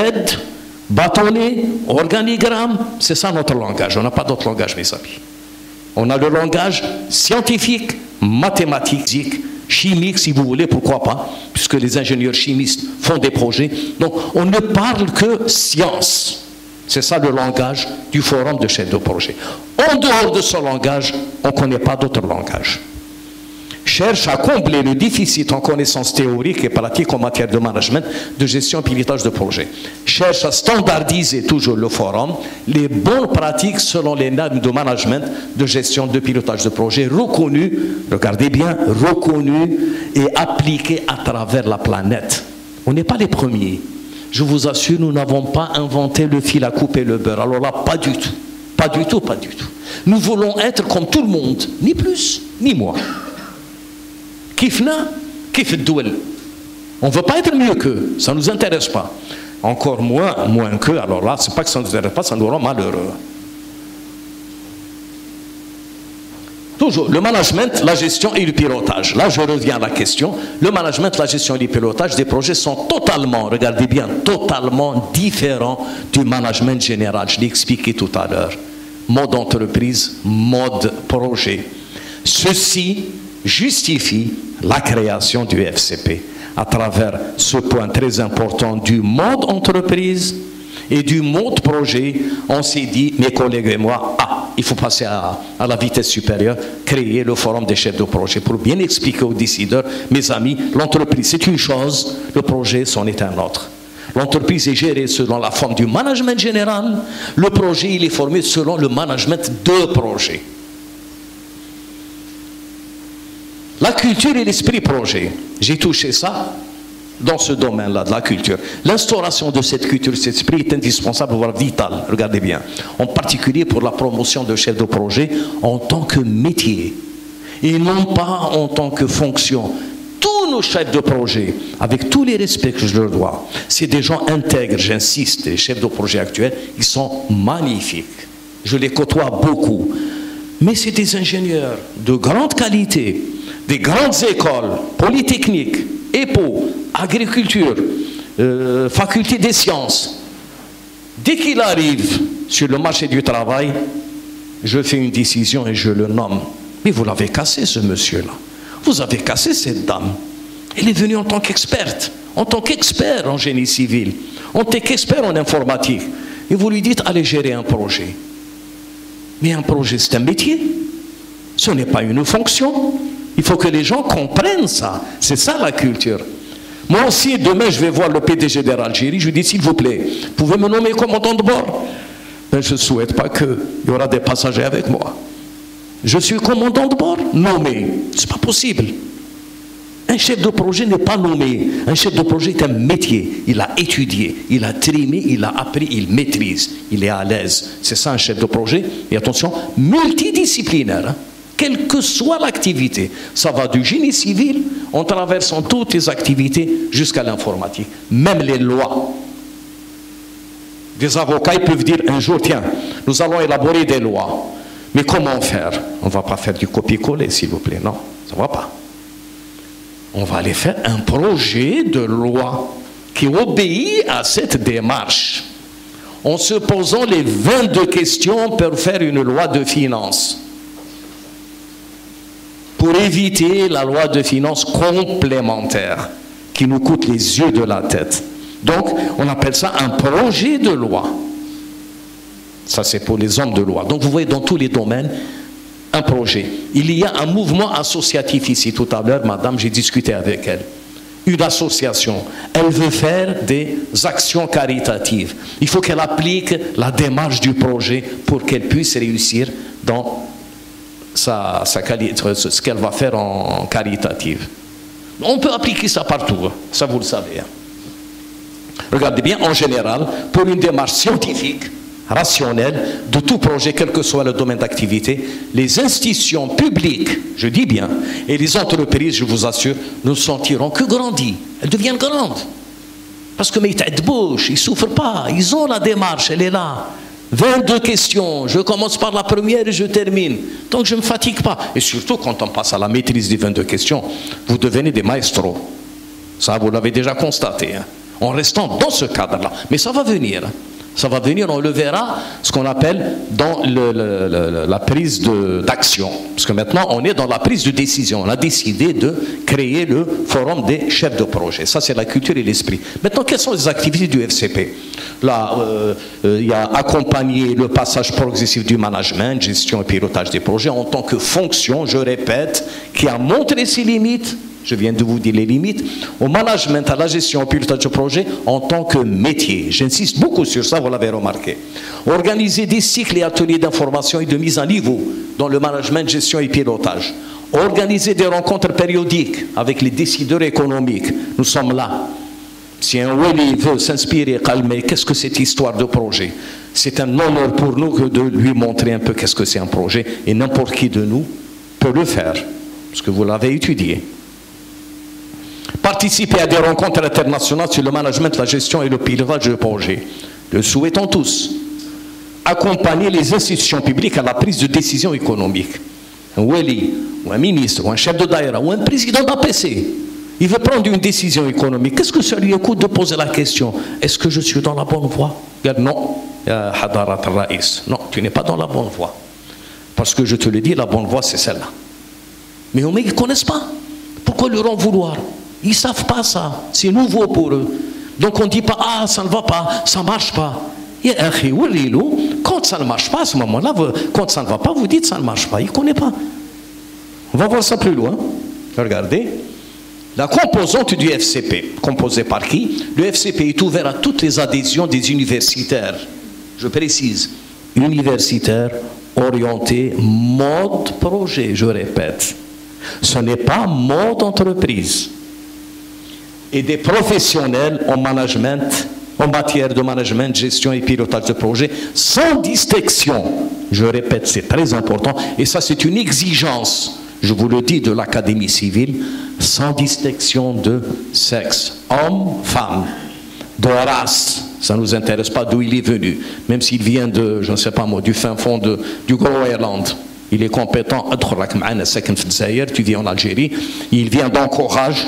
bâtonnets, organigrammes. C'est ça notre langage. On n'a pas d'autre langage, mes amis. On a le langage scientifique, mathématique, chimique, si vous voulez, pourquoi pas, puisque les ingénieurs chimistes font des projets. Donc, on ne parle que science. C'est ça le langage du forum de chefs de projet. En dehors de ce langage, on ne connaît pas d'autre langage. Cherche à combler le déficit en connaissances théoriques et pratiques en matière de management, de gestion et pilotage de projet. Cherche à standardiser toujours le forum, les bonnes pratiques selon les normes de management, de gestion, de pilotage de projet reconnues, regardez bien, reconnues et appliquées à travers la planète. On n'est pas les premiers. Je vous assure, nous n'avons pas inventé le fil à couper le beurre. Alors là, pas du tout. Pas du tout, pas du tout. Nous voulons être comme tout le monde, ni plus, ni moins. Kifna, kif douel. On ne veut pas être mieux qu'eux, ça ne nous intéresse pas. Encore moins qu'eux, alors là, c'est pas que ça ne nous intéresse pas, ça nous rend malheureux. Toujours, le management, la gestion et le pilotage. Là, je reviens à la question. Le management, la gestion et le pilotage des projets sont totalement, regardez bien, totalement différents du management général. Je l'ai expliqué tout à l'heure. Mode entreprise, mode projet. Ceci justifie la création du FCP à travers ce point très important du mode entreprise et du mode projet. On s'est dit, mes collègues et moi, il faut passer à la vitesse supérieure, créer le forum des chefs de projet pour bien expliquer aux décideurs, mes amis, l'entreprise c'est une chose, le projet c'en est un autre. L'entreprise est gérée selon la forme du management général, le projet il est formé selon le management de projet. La culture et l'esprit projet, j'ai touché ça dans ce domaine-là, de la culture. L'instauration de cette culture, cet esprit est indispensable, voire vital, regardez bien, en particulier pour la promotion de chefs de projet en tant que métier, et non pas en tant que fonction. Tous nos chefs de projet, avec tous les respects que je leur dois, c'est des gens intègres, j'insiste, les chefs de projet actuels, ils sont magnifiques. Je les côtoie beaucoup. Mais c'est des ingénieurs de grande qualité, des grandes écoles, polytechniques, EPO, agriculture, faculté des sciences. Dès qu'il arrive sur le marché du travail, je fais une décision et je le nomme. Mais vous l'avez cassé, ce monsieur-là. Vous avez cassé cette dame. Elle est venue en tant qu'experte, en tant qu'expert en génie civil, en tant qu'expert en informatique. Et vous lui dites, allez gérer un projet. Mais un projet, c'est un métier. Ce n'est pas une fonction. Il faut que les gens comprennent ça. C'est ça la culture. Moi aussi, demain, je vais voir le PDG d'Air Algérie. Je lui dis, s'il vous plaît, pouvez me nommer commandant de bord? Mais je ne souhaite pas qu'il y aura des passagers avec moi. Je suis commandant de bord, nommé. Ce n'est pas possible. Un chef de projet n'est pas nommé. Un chef de projet est un métier. Il a étudié, il a trimé, il a appris, il maîtrise. Il est à l'aise. C'est ça un chef de projet. Et attention, multidisciplinaire. Hein. Quelle que soit l'activité. Ça va du génie civil, en traversant toutes les activités, jusqu'à l'informatique. Même les lois. Des avocats, ils peuvent dire un jour, tiens, nous allons élaborer des lois. Mais comment faire? On ne va pas faire du copier-coller, s'il vous plaît. Non, ça ne va pas. On va aller faire un projet de loi qui obéit à cette démarche. En se posant les 22 questions pour faire une loi de finances. Pour éviter la loi de finances complémentaire qui nous coûte les yeux de la tête. Donc, on appelle ça un projet de loi. Ça, c'est pour les hommes de loi. Donc, vous voyez, dans tous les domaines, un projet. Il y a un mouvement associatif ici. Tout à l'heure, madame, j'ai discuté avec elle. une association, elle veut faire des actions caritatives. Il faut qu'elle applique la démarche du projet pour qu'elle puisse réussir dans ce qu'elle va faire en caritative. On peut appliquer ça partout, ça vous le savez. Regardez bien, en général, pour une démarche scientifique, rationnelle, de tout projet, quel que soit le domaine d'activité, les institutions publiques, je dis bien, et les entreprises, je vous assure, ne sentiront que grandies. Elles deviennent grandes. Parce que mes têtes de bouche, ils ne souffrent pas, ils ont la démarche, elle est là. 22 questions, je commence par la première et je termine. Donc je ne me fatigue pas. Et surtout, quand on passe à la maîtrise des 22 questions, vous devenez des maestros. Ça, vous l'avez déjà constaté. En restant dans ce cadre-là. Mais ça va venir. Ça va venir, on le verra, ce qu'on appelle dans la prise d'action. Parce que maintenant, on est dans la prise de décision. On a décidé de créer le forum des chefs de projet. Ça, c'est la culture et l'esprit. Maintenant, quelles sont les activités du FCP? Là, il y a accompagner le passage progressif du management, gestion et pilotage des projets en tant que fonction, je répète, qui a montré ses limites. Je viens de vous dire les limites, au management, à la gestion, au pilotage de projet en tant que métier. J'insiste beaucoup sur ça, vous l'avez remarqué. Organiser des cycles et ateliers d'information et de mise à niveau dans le management, gestion et pilotage. Organiser des rencontres périodiques avec les décideurs économiques. Nous sommes là. Si un Wali veut s'inspirer, calmer, qu'est-ce que cette histoire de projet? C'est un honneur pour nous de lui montrer un peu qu'est-ce que c'est un projet. Et n'importe qui de nous peut le faire, parce que vous l'avez étudié. Participer à des rencontres internationales sur le management, la gestion et le pilotage de projet. Le souhaitons tous. Accompagner les institutions publiques à la prise de décision économique. Un wali, ou un ministre, ou un chef de daïra, ou un président d'APC, il veut prendre une décision économique. Qu'est-ce que ça lui coûte de poser la question? Est-ce que je suis dans la bonne voie? Non, non, tu n'es pas dans la bonne voie. Parce que je te le dis, la bonne voie, c'est celle-là. Mais ils ne connaissent pas. Pourquoi leur en vouloir? Ils ne savent pas ça. C'est nouveau pour eux. Donc on ne dit pas, ah, ça ne va pas, ça ne marche pas. Quand ça ne marche pas, à ce moment-là, quand ça ne va pas, vous dites ça ne marche pas. Il ne connaît pas. On va voir ça plus loin. Regardez. La composante du FCP, composée par qui? Le FCP est ouvert à toutes les adhésions des universitaires. Je précise, universitaires orientés mode projet, je répète. Ce n'est pas mode entreprise. Et des professionnels en management, en matière de management, gestion et pilotage de projet, sans distinction. Je répète, c'est très important. Et ça, c'est une exigence, je vous le dis, de l'Académie civile, sans distinction de sexe. Homme, femme, de race. Ça ne nous intéresse pas d'où il est venu. Même s'il vient de, je ne sais pas moi, du fin fond du Groenland. Il est compétent. Tu vis en Algérie. Il vient d'Encourage.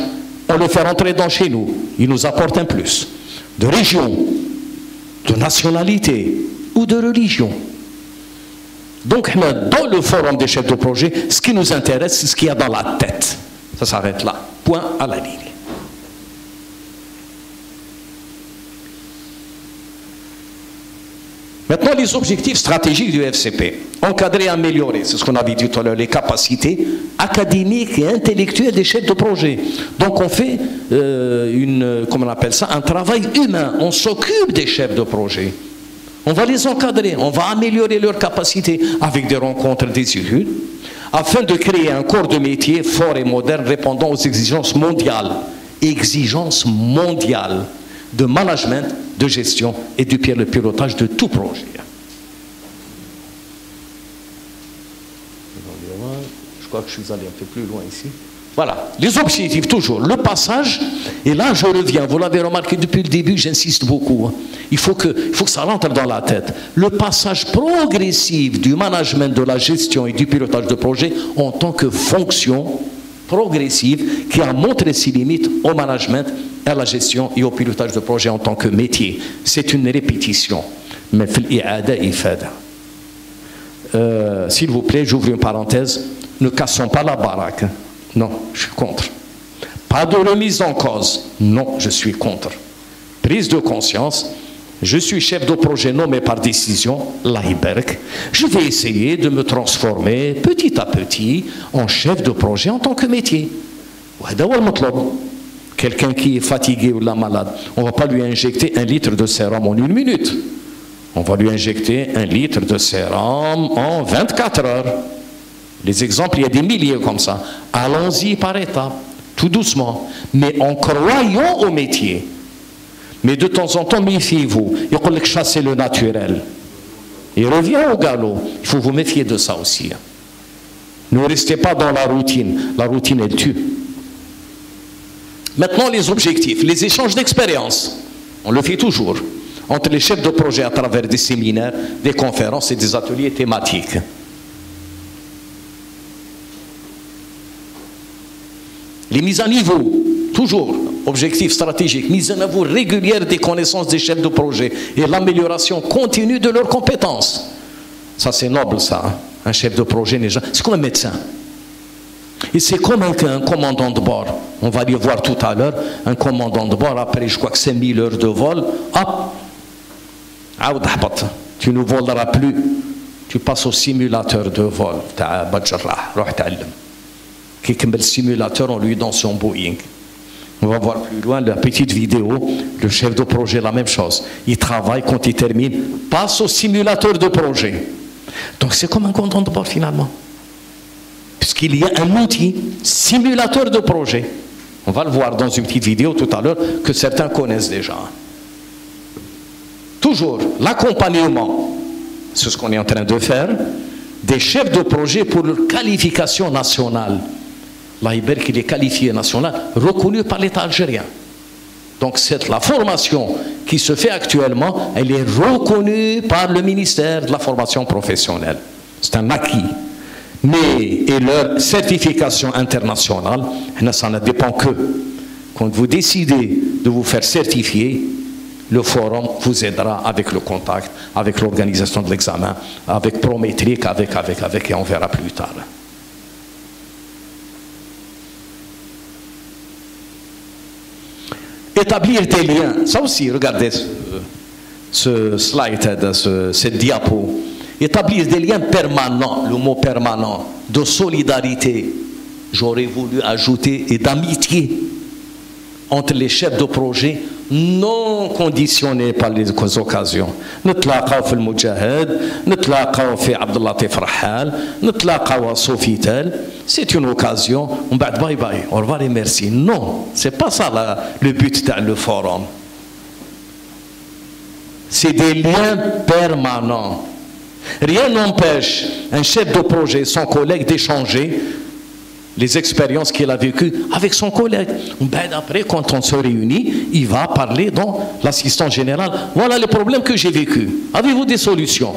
On le fait rentrer dans chez nous. Il nous apporte un plus. De région, de nationalité ou de religion. Donc, dans le forum des chefs de projet, ce qui nous intéresse, c'est ce qu'il y a dans la tête. Ça s'arrête là. Point à la ligne. Maintenant, les objectifs stratégiques du FCP. Encadrer et améliorer, c'est ce qu'on avait dit tout à l'heure, les capacités académiques et intellectuelles des chefs de projet. Donc on fait, comment on appelle ça, un travail humain. On s'occupe des chefs de projet. On va les encadrer, on va améliorer leurs capacités avec des rencontres, des études, afin de créer un corps de métier fort et moderne répondant aux exigences mondiales. Exigences mondiales de management, de gestion et du pilotage de tout projet. Je crois que je suis allé un peu plus loin ici. Voilà, les objectifs toujours. Le passage, et là je reviens, vous l'avez remarqué depuis le début, j'insiste beaucoup. Il faut que ça rentre dans la tête. Le passage progressif du management, de la gestion et du pilotage de projet en tant que fonction progressive qui a montré ses limites au management, à la gestion et au pilotage de projet en tant que métier. C'est une répétition. Mais s'il vous plaît, j'ouvre une parenthèse, ne cassons pas la baraque. Non, je suis contre. Pas de remise en cause. Non, je suis contre. Prise de conscience. Je suis chef de projet nommé par décision, l'Aiberg. Je vais essayer de me transformer petit à petit en chef de projet en tant que métier. Quelqu'un qui est fatigué ou malade, on ne va pas lui injecter 1 litre de sérum en 1 minute. On va lui injecter 1 litre de sérum en 24 heures. Les exemples, il y a des milliers comme ça. Allons-y par étapes, tout doucement, mais en croyant au métier. Mais de temps en temps, méfiez-vous. Il faut que chasser le naturel. Il revient au galop. Il faut vous méfier de ça aussi. Ne restez pas dans la routine. La routine, elle tue. Maintenant, les objectifs, les échanges d'expérience. On le fait toujours. Entre les chefs de projet à travers des séminaires, des conférences et des ateliers thématiques. Les mises à niveau, toujours, objectif stratégique, mise à niveau régulière des connaissances des chefs de projet et l'amélioration continue de leurs compétences. Ça, c'est noble, ça. Hein? Un chef de projet, c'est comme un médecin. Et c'est comme un commandant de bord. On va aller voir tout à l'heure, un commandant de bord, après, je crois que 5000 heures de vol, hop, tu ne voleras plus. Tu passes au simulateur de vol. Qui comme le simulateur, on lui donne son Boeing. On va voir plus loin la petite vidéo. Le chef de projet, la même chose. Il travaille, quand il termine, passe au simulateur de projet. Donc c'est comme un commandant de bord finalement. Puisqu'il y a un outil, simulateur de projet. On va le voir dans une petite vidéo tout à l'heure que certains connaissent déjà. Toujours l'accompagnement, c'est ce qu'on est en train de faire, des chefs de projet pour leur qualification nationale. L'Iberk, il est qualifié national, reconnu par l'État algérien. Donc la formation qui se fait actuellement, elle est reconnue par le ministère de la formation professionnelle. C'est un acquis. Mais, et leur certification internationale, ça ne dépend que. Quand vous décidez de vous faire certifier, le forum vous aidera avec le contact, avec l'organisation de l'examen, avec Prométrique, et on verra plus tard. Établir des liens, ça aussi, regardez ce slide, cette diapo. Établir des liens permanents, le mot permanent, de solidarité, j'aurais voulu ajouter, et d'amitié entre les chefs de projet non conditionnés par les occasions. نتلاقاو في المجاهد, نتلاقاو في عبد اللطيف رحال, نتلاقاو à Sofitel. C'est une occasion, on va bye bye, au revoir et merci. Non, c'est pas ça le but dans le forum. C'est des liens permanents. Rien n'empêche un chef de projet, son collègue, d'échanger les expériences qu'il a vécues avec son collègue. Après, quand on se réunit, il va parler dans l'assistant général. Voilà les problèmes que j'ai vécus. Avez-vous des solutions?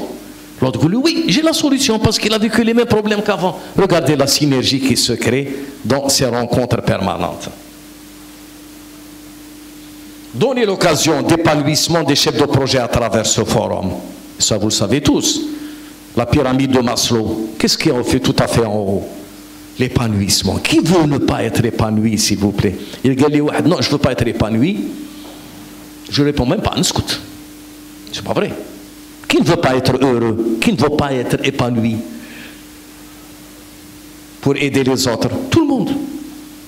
L'autre dit oui, j'ai la solution parce qu'il a vécu les mêmes problèmes qu'avant. Regardez la synergie qui se crée dans ces rencontres permanentes. Donnez l'occasion d'épanouissement des chefs de projet à travers ce forum. Ça, vous le savez tous. La pyramide de Maslow, qu'est-ce qui en fait tout à fait en haut? L'épanouissement. Qui veut ne pas être épanoui, s'il vous plaît? Il dit non, je ne veux pas être épanoui. Je ne réponds même pas, n'scout. C'est pas vrai. Qui ne veut pas être heureux? Qui ne veut pas être épanoui pour aider les autres? Tout le monde.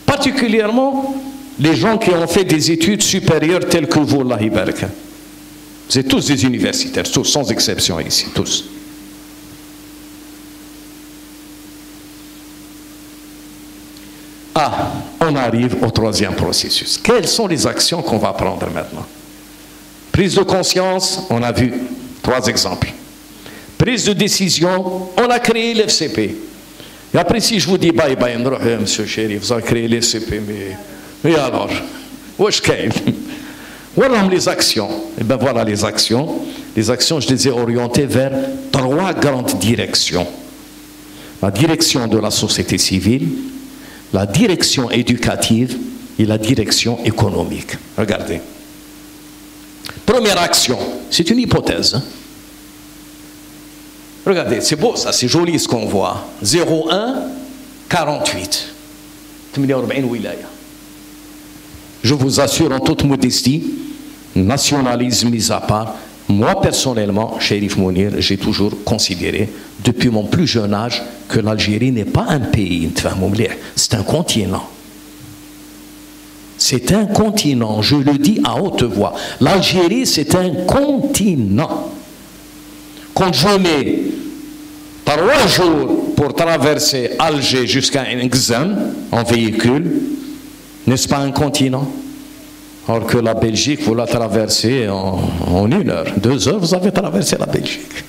Particulièrement les gens qui ont fait des études supérieures telles que vous, Allah Ibarak. Vous êtes tous des universitaires, tous, sans exception ici, tous. Ah, on arrive au troisième processus. Quelles sont les actions qu'on va prendre maintenant? Prise de conscience, on a vu 3 exemples. Prise de décision, on a créé l'FCP. Et après, si je vous dis bye bye, monsieur chéri, vous avez créé l'FCP, mais alors, où est-ce qu'il y a? Voilà les actions. Et bien voilà les actions. Les actions, je les ai orientées vers 3 grandes directions. La direction de la société civile, la direction éducative et la direction économique. Regardez. Première action, c'est une hypothèse. Regardez, c'est beau ça, c'est joli ce qu'on voit. 01 48. Je vous assure en toute modestie, nationalisme mis à part, moi personnellement, Chérif Mounir, j'ai toujours considéré, depuis mon plus jeune âge, que l'Algérie n'est pas un pays, c'est un continent. C'est un continent, je le dis à haute voix. L'Algérie, c'est un continent. Quand je mets 3 jours pour traverser Alger jusqu'à N'Gzam en véhicule, n'est-ce pas un continent? Alors que la Belgique, vous la traversez en 1 heure, 2 heures, vous avez traversé la Belgique.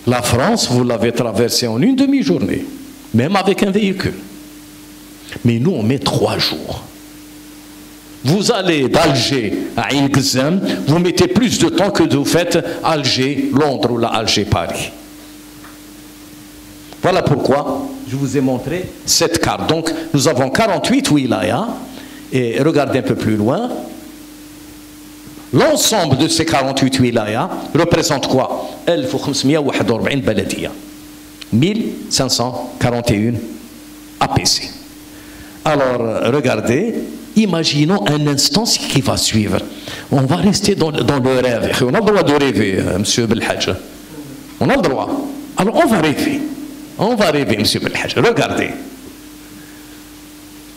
La France, vous l'avez traversée en 1 demi-journée, même avec un véhicule. Mais nous, on met 3 jours. Vous allez d'Alger à N'Gzam, vous mettez plus de temps que vous faites Alger-Londres ou Alger-Paris. Voilà pourquoi je vous ai montré cette carte. Donc, nous avons 48 wilayas. Et regardez un peu plus loin. L'ensemble de ces 48 wilayas représente quoi? 1541 baladiya. 1541 APC. Alors, regardez, imaginons un instant ce qui va suivre. On va rester dans le rêve. On a le droit de rêver, monsieur Belhadj. On a le droit. Alors, on va rêver. On va rêver, monsieur Belhadj. Regardez.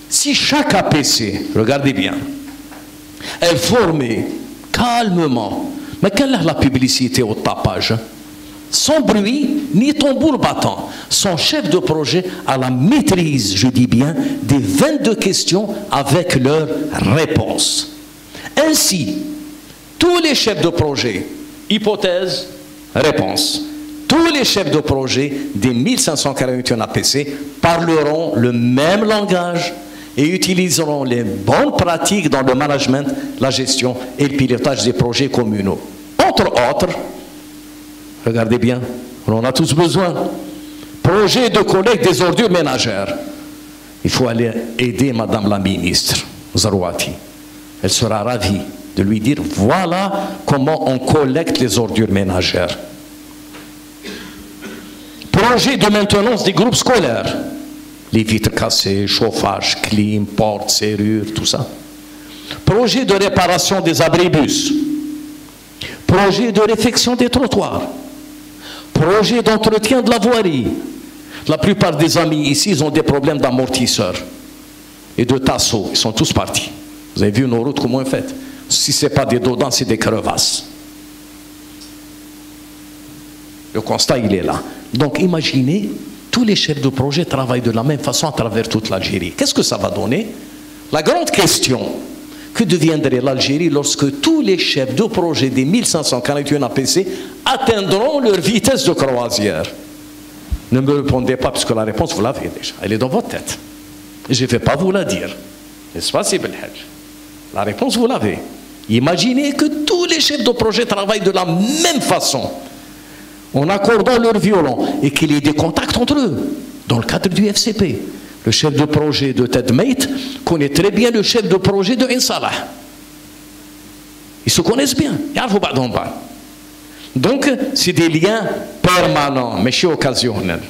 Si chaque APC, regardez bien, est formé calmement, mais quelle est la publicité au tapage? Sans bruit, ni tambour battant. Son chef de projet a la maîtrise, je dis bien, des 22 questions avec leurs réponses. Ainsi, tous les chefs de projet, hypothèse, réponse, tous les chefs de projet des 1541 APC parleront le même langage et utiliseront les bonnes pratiques dans le management, la gestion et le pilotage des projets communaux. Entre autres, regardez bien, on en a tous besoin. Projet de collecte des ordures ménagères. Il faut aller aider Madame la ministre, Zarouati. Elle sera ravie de lui dire, voilà comment on collecte les ordures ménagères. Projet de maintenance des groupes scolaires. Les vitres cassées, chauffage, clim, portes, serrures, tout ça. Projet de réparation des abribus. Projet de réfection des trottoirs. Projet d'entretien de la voirie. La plupart des amis ici, ils ont des problèmes d'amortisseurs et de tasseaux. Ils sont tous partis. Vous avez vu nos routes, comment elles sont faites? Si ce n'est pas des dodans, c'est des crevasses. Le constat, il est là. Donc imaginez, tous les chefs de projet travaillent de la même façon à travers toute l'Algérie. Qu'est-ce que ça va donner? La grande question, que deviendrait l'Algérie lorsque tous les chefs de projet des 1541 APC atteindront leur vitesse de croisière? Ne me répondez pas, parce que la réponse, vous l'avez déjà. Elle est dans votre tête. Et je ne vais pas vous la dire. N'est-ce pas, Sibel Hadj? La réponse, vous l'avez. Imaginez que tous les chefs de projet travaillent de la même façon, en accordant leur violon, et qu'il y ait des contacts entre eux, dans le cadre du FCP. Le chef de projet de Tedmate connaît très bien le chef de projet de Insalah. Ils se connaissent bien. Donc, c'est des liens permanents, mais occasionnels.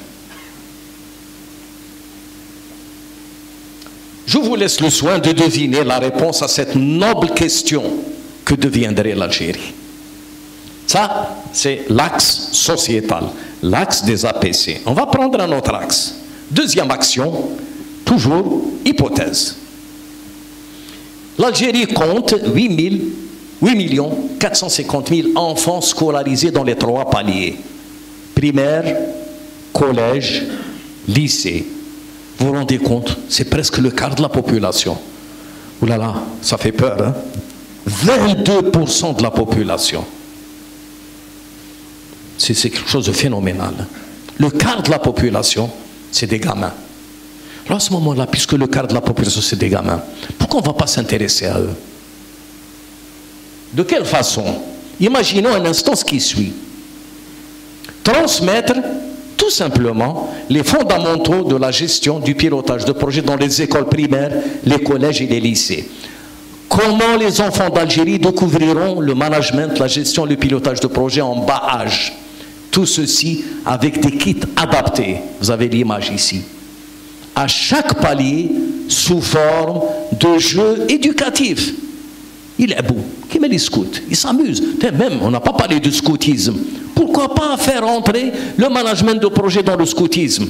Je vous laisse le soin de deviner la réponse à cette noble question. Que deviendrait l'Algérie? Ça, c'est l'axe sociétal, l'axe des APC. On va prendre un autre axe. Deuxième action, toujours hypothèse. L'Algérie compte 8 450 000 enfants scolarisés dans les 3 paliers. Primaire, collège, lycée. Vous vous rendez compte? C'est presque le quart de la population. Ouh là là, ça fait peur, hein? 22% de la population. C'est quelque chose de phénoménal. Le quart de la population, c'est des gamins. Alors à ce moment-là, puisque le quart de la population, c'est des gamins, pourquoi on ne va pas s'intéresser à eux? De quelle façon? Imaginons un instant ce qui suit. Transmettre tout simplement les fondamentaux de la gestion du pilotage de projets dans les écoles primaires, les collèges et les lycées. Comment les enfants d'Algérie découvriront le management, la gestion, le pilotage de projets en bas âge? Tout ceci avec des kits adaptés. Vous avez l'image ici. À chaque palier, sous forme de jeux éducatifs. Il est beau. Qui met les scouts? Ils s'amusent. Même, on n'a pas parlé de scoutisme. Pourquoi pas faire entrer le management de projet dans le scoutisme?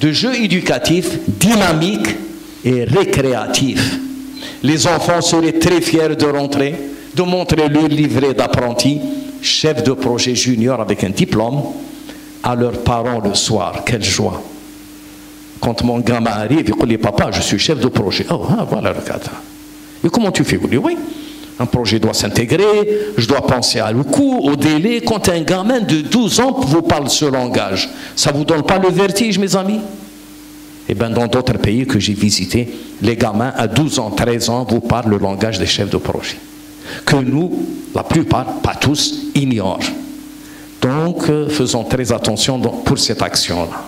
De jeux éducatifs, dynamiques, et récréatif. Les enfants seraient très fiers de rentrer, de montrer leur livret d'apprenti, chef de projet junior avec un diplôme, à leurs parents le soir. Quelle joie! Quand mon gamin arrive, il dit, papa, je suis chef de projet. Oh, voilà le cadre. Et comment tu fais? Vous dites, oui, un projet doit s'intégrer, je dois penser à le coût, au délai. Quand un gamin de 12 ans vous parle ce langage, ça ne vous donne pas le vertige, mes amis? Eh bien, dans d'autres pays que j'ai visités, les gamins à 12 ans, 13 ans vous parlent le langage des chefs de projet. Que nous, la plupart, pas tous, ignorent. Donc, faisons très attention pour cette action-là.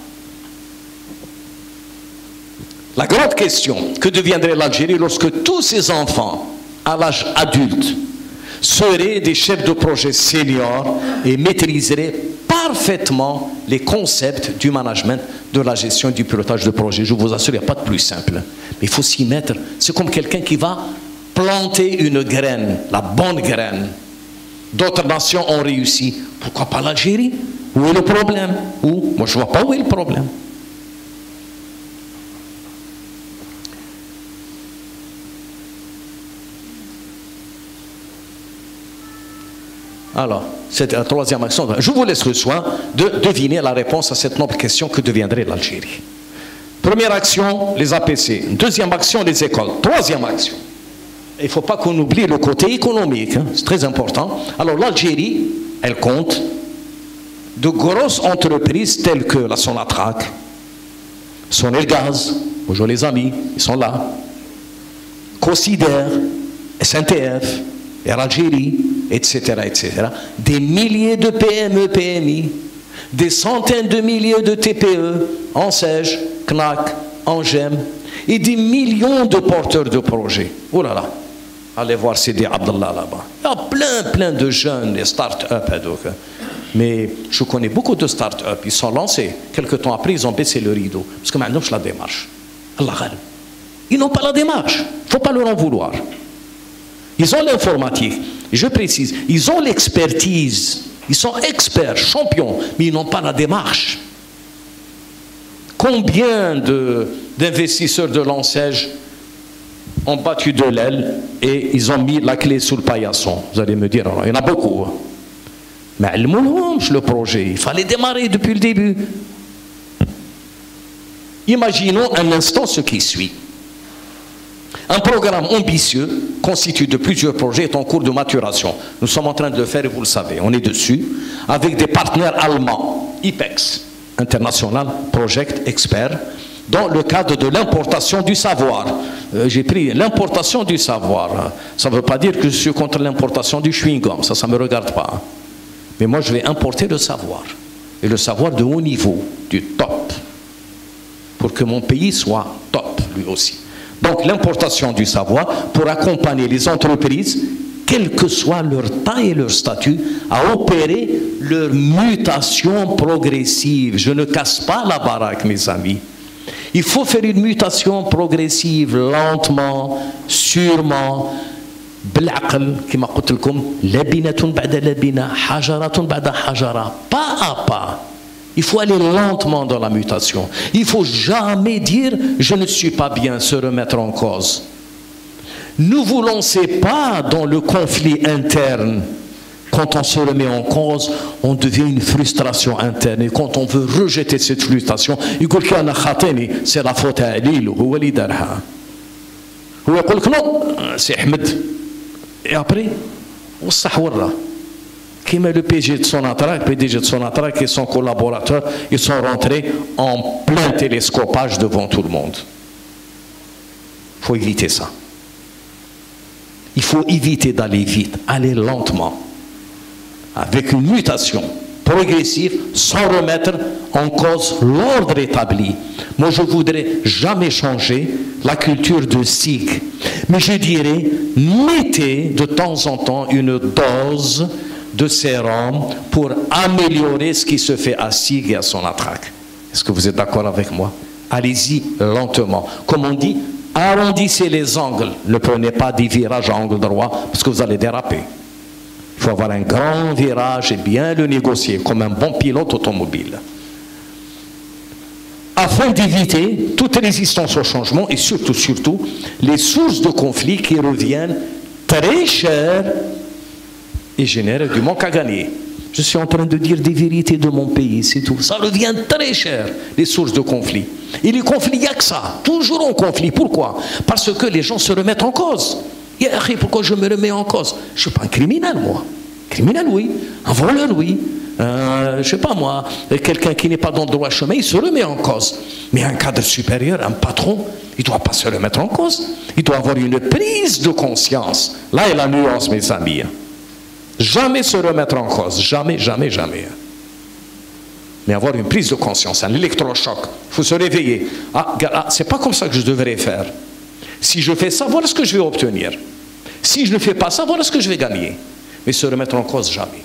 La grande question, que deviendrait l'Algérie lorsque tous ces enfants, à l'âge adulte, seraient des chefs de projet seniors et maîtriseraient parfaitement les concepts du management, de la gestion et du pilotage de projet. Je vous assure, il n'y a pas de plus simple. Mais il faut s'y mettre. C'est comme quelqu'un qui va planter une graine, la bonne graine. D'autres nations ont réussi. Pourquoi pas l'Algérie? Où est le problème? Où? Moi, je ne vois pas où est le problème. Alors, c'est la troisième action. Je vous laisse le soin de deviner la réponse à cette noble question, que deviendrait l'Algérie. Première action, les APC. Deuxième action, les écoles. Troisième action. Il ne faut pas qu'on oublie le côté économique, hein. C'est très important. Alors l'Algérie, elle compte de grosses entreprises telles que la Sonatrach, Sonelgaz, bonjour les amis, ils sont là, Consider, SNTF, Air Algérie, etc., etc. Des milliers de PME, PMI, des centaines de milliers de TPE, Ansège, CNAC, Angem, et des millions de porteurs de projets. Oh là là, allez voir Sidi Abdallah là-bas. Il y a plein de jeunes, des start-up. Mais je connais beaucoup de start-up, ils sont lancés. Quelque temps après, ils ont baissé le rideau. Parce que maintenant, je la démarche. Allah ghalib. Ils n'ont pas la démarche. Il ne faut pas leur en vouloir. Ils ont l'informatique. Je précise, ils ont l'expertise. Ils sont experts, champions, mais ils n'ont pas la démarche. Combien d'investisseurs de l'Ansège ont battu de l'aile et ils ont mis la clé sous le paillasson? Vous allez me dire, il y en a beaucoup. Mais le projet, il fallait démarrer depuis le début. Imaginons un instant ce qui suit. Un programme ambitieux, constitué de plusieurs projets, est en cours de maturation. Nous sommes en train de le faire et vous le savez, on est dessus, avec des partenaires allemands, IPEX, International Project Expert, dans le cadre de l'importation du savoir. J'ai pris l'importation du savoir. Ça ne veut pas dire que je suis contre l'importation du chewing-gum, ça ne me regarde pas. Mais moi, je vais importer le savoir. Et le savoir de haut niveau, du top. Pour que mon pays soit top, lui aussi. Donc, l'importation du savoir pour accompagner les entreprises, quelle que soit leur taille et leur statut, à opérer leur mutation progressive. Je ne casse pas la baraque, mes amis. Il faut faire une mutation progressive, lentement, sûrement, بالعقل كما قلت لكم لبنة بعد لبنة حجرة بعد حجرة, pas à pas. Il faut aller lentement dans la mutation. Il ne faut jamais dire je ne suis pas bien, se remettre en cause. Ne vous lancez pas dans le conflit interne. Quand on se remet en cause, on devient une frustration interne. Et quand on veut rejeter cette frustration, il dit c'est la faute à Lille, ou Ali Darha. Ou il dit non, c'est Ahmed. Et après, on s'ahouara. Qui met le PG de Sonatrach et son collaborateur, ils sont rentrés en plein télescopage devant tout le monde. Il faut éviter ça. Il faut éviter d'aller vite, aller lentement, avec une mutation progressive, sans remettre en cause l'ordre établi. Moi, je ne voudrais jamais changer la culture de SIG. Mais je dirais, mettez de temps en temps une dose de sérum pour améliorer ce qui se fait à SIG et à Sonatrach. Est-ce que vous êtes d'accord avec moi? Allez-y lentement. Comme on dit, arrondissez les angles. Ne prenez pas des virages à angle droit parce que vous allez déraper. Il faut avoir un grand virage et bien le négocier comme un bon pilote automobile. afin d'éviter toute résistance au changement et surtout, les sources de conflits qui reviennent très chères et génèrent du manque à gagner. Je suis en train de dire des vérités de mon pays, c'est tout. Ça revient très cher, les sources de conflits. Et les conflits, il n'y a que ça. Toujours en conflit. Pourquoi? Parce que les gens se remettent en cause. Pourquoi je me remets en cause? Je ne suis pas un criminel, moi. Criminel, oui. Un voleur, oui. Je ne sais pas, moi. Quelqu'un qui n'est pas dans le droit chemin, il se remet en cause. Mais un cadre supérieur, un patron, il ne doit pas se remettre en cause. Il doit avoir une prise de conscience. Là est la nuance, mes amis. Jamais se remettre en cause, jamais, jamais, jamais. Mais avoir une prise de conscience, un électrochoc. Il faut se réveiller. C'est pas comme ça que je devrais faire. Si je fais ça, voilà ce que je vais obtenir. Si je ne fais pas ça, voilà ce que je vais gagner. Mais se remettre en cause, jamais.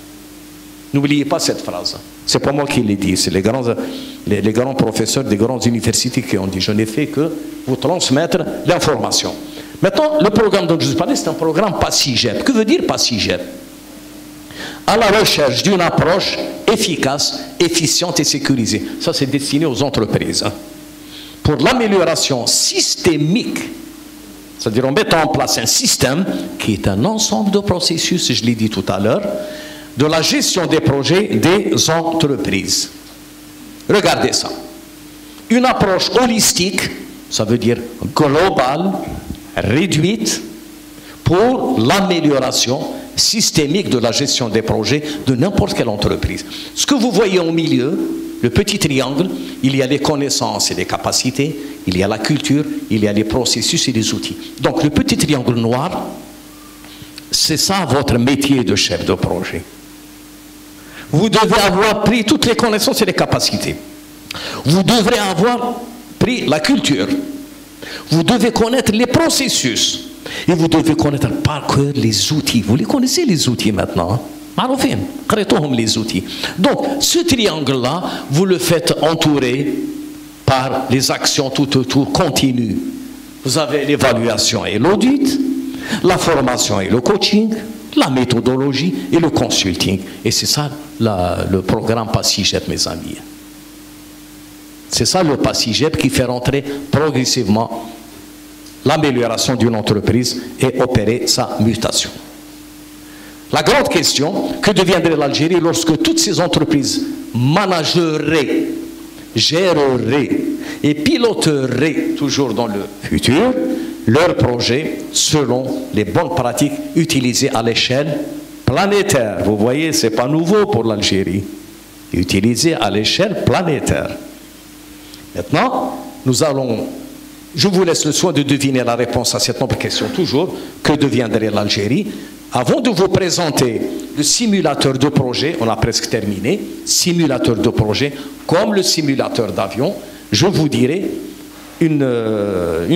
N'oubliez pas cette phrase. C'est pas moi qui l'ai dit, c'est les grands professeurs des grandes universités qui ont dit. Je n'ai fait que vous transmettre l'information. Maintenant, le programme dont je vous parlais, c'est un programme PASIGEP. Que veut dire PASIGEP? À la recherche d'une approche efficace, efficiente et sécurisée. Ça, c'est destiné aux entreprises. Pour l'amélioration systémique, c'est-à-dire en mettant en place un système qui est un ensemble de processus, je l'ai dit tout à l'heure, de la gestion des projets des entreprises. Regardez ça. Une approche holistique, ça veut dire globale, réduite, pour l'amélioration systémique de la gestion des projets de n'importe quelle entreprise. Ce que vous voyez au milieu, le petit triangle, il y a les connaissances et les capacités, il y a la culture, il y a les processus et les outils. Donc le petit triangle noir, c'est ça votre métier de chef de projet. Vous devez avoir pris toutes les connaissances et les capacités. Vous devrez avoir pris la culture. Vous devez connaître les processus. Et vous devez connaître par cœur les outils. Vous les connaissez, les outils, maintenant. Les outils. Donc, ce triangle-là, vous le faites entourer par les actions tout autour continues. Vous avez l'évaluation et l'audit, la formation et le coaching, la méthodologie et le consulting. Et c'est ça le programme PASIGEP, mes amis. C'est ça le PASIGEP qui fait rentrer progressivement l'amélioration d'une entreprise et opérer sa mutation. La grande question, que deviendrait l'Algérie lorsque toutes ces entreprises manageraient, géreraient et piloteraient toujours dans le futur leurs projets selon les bonnes pratiques utilisées à l'échelle planétaire. Vous voyez, ce n'est pas nouveau pour l'Algérie. Utilisées à l'échelle planétaire. Maintenant, je vous laisse le soin de deviner la réponse à cette noble question toujours. Que deviendrait l'Algérie? Avant de vous présenter le simulateur de projet, on a presque terminé, simulateur de projet, comme le simulateur d'avion, je vous dirai une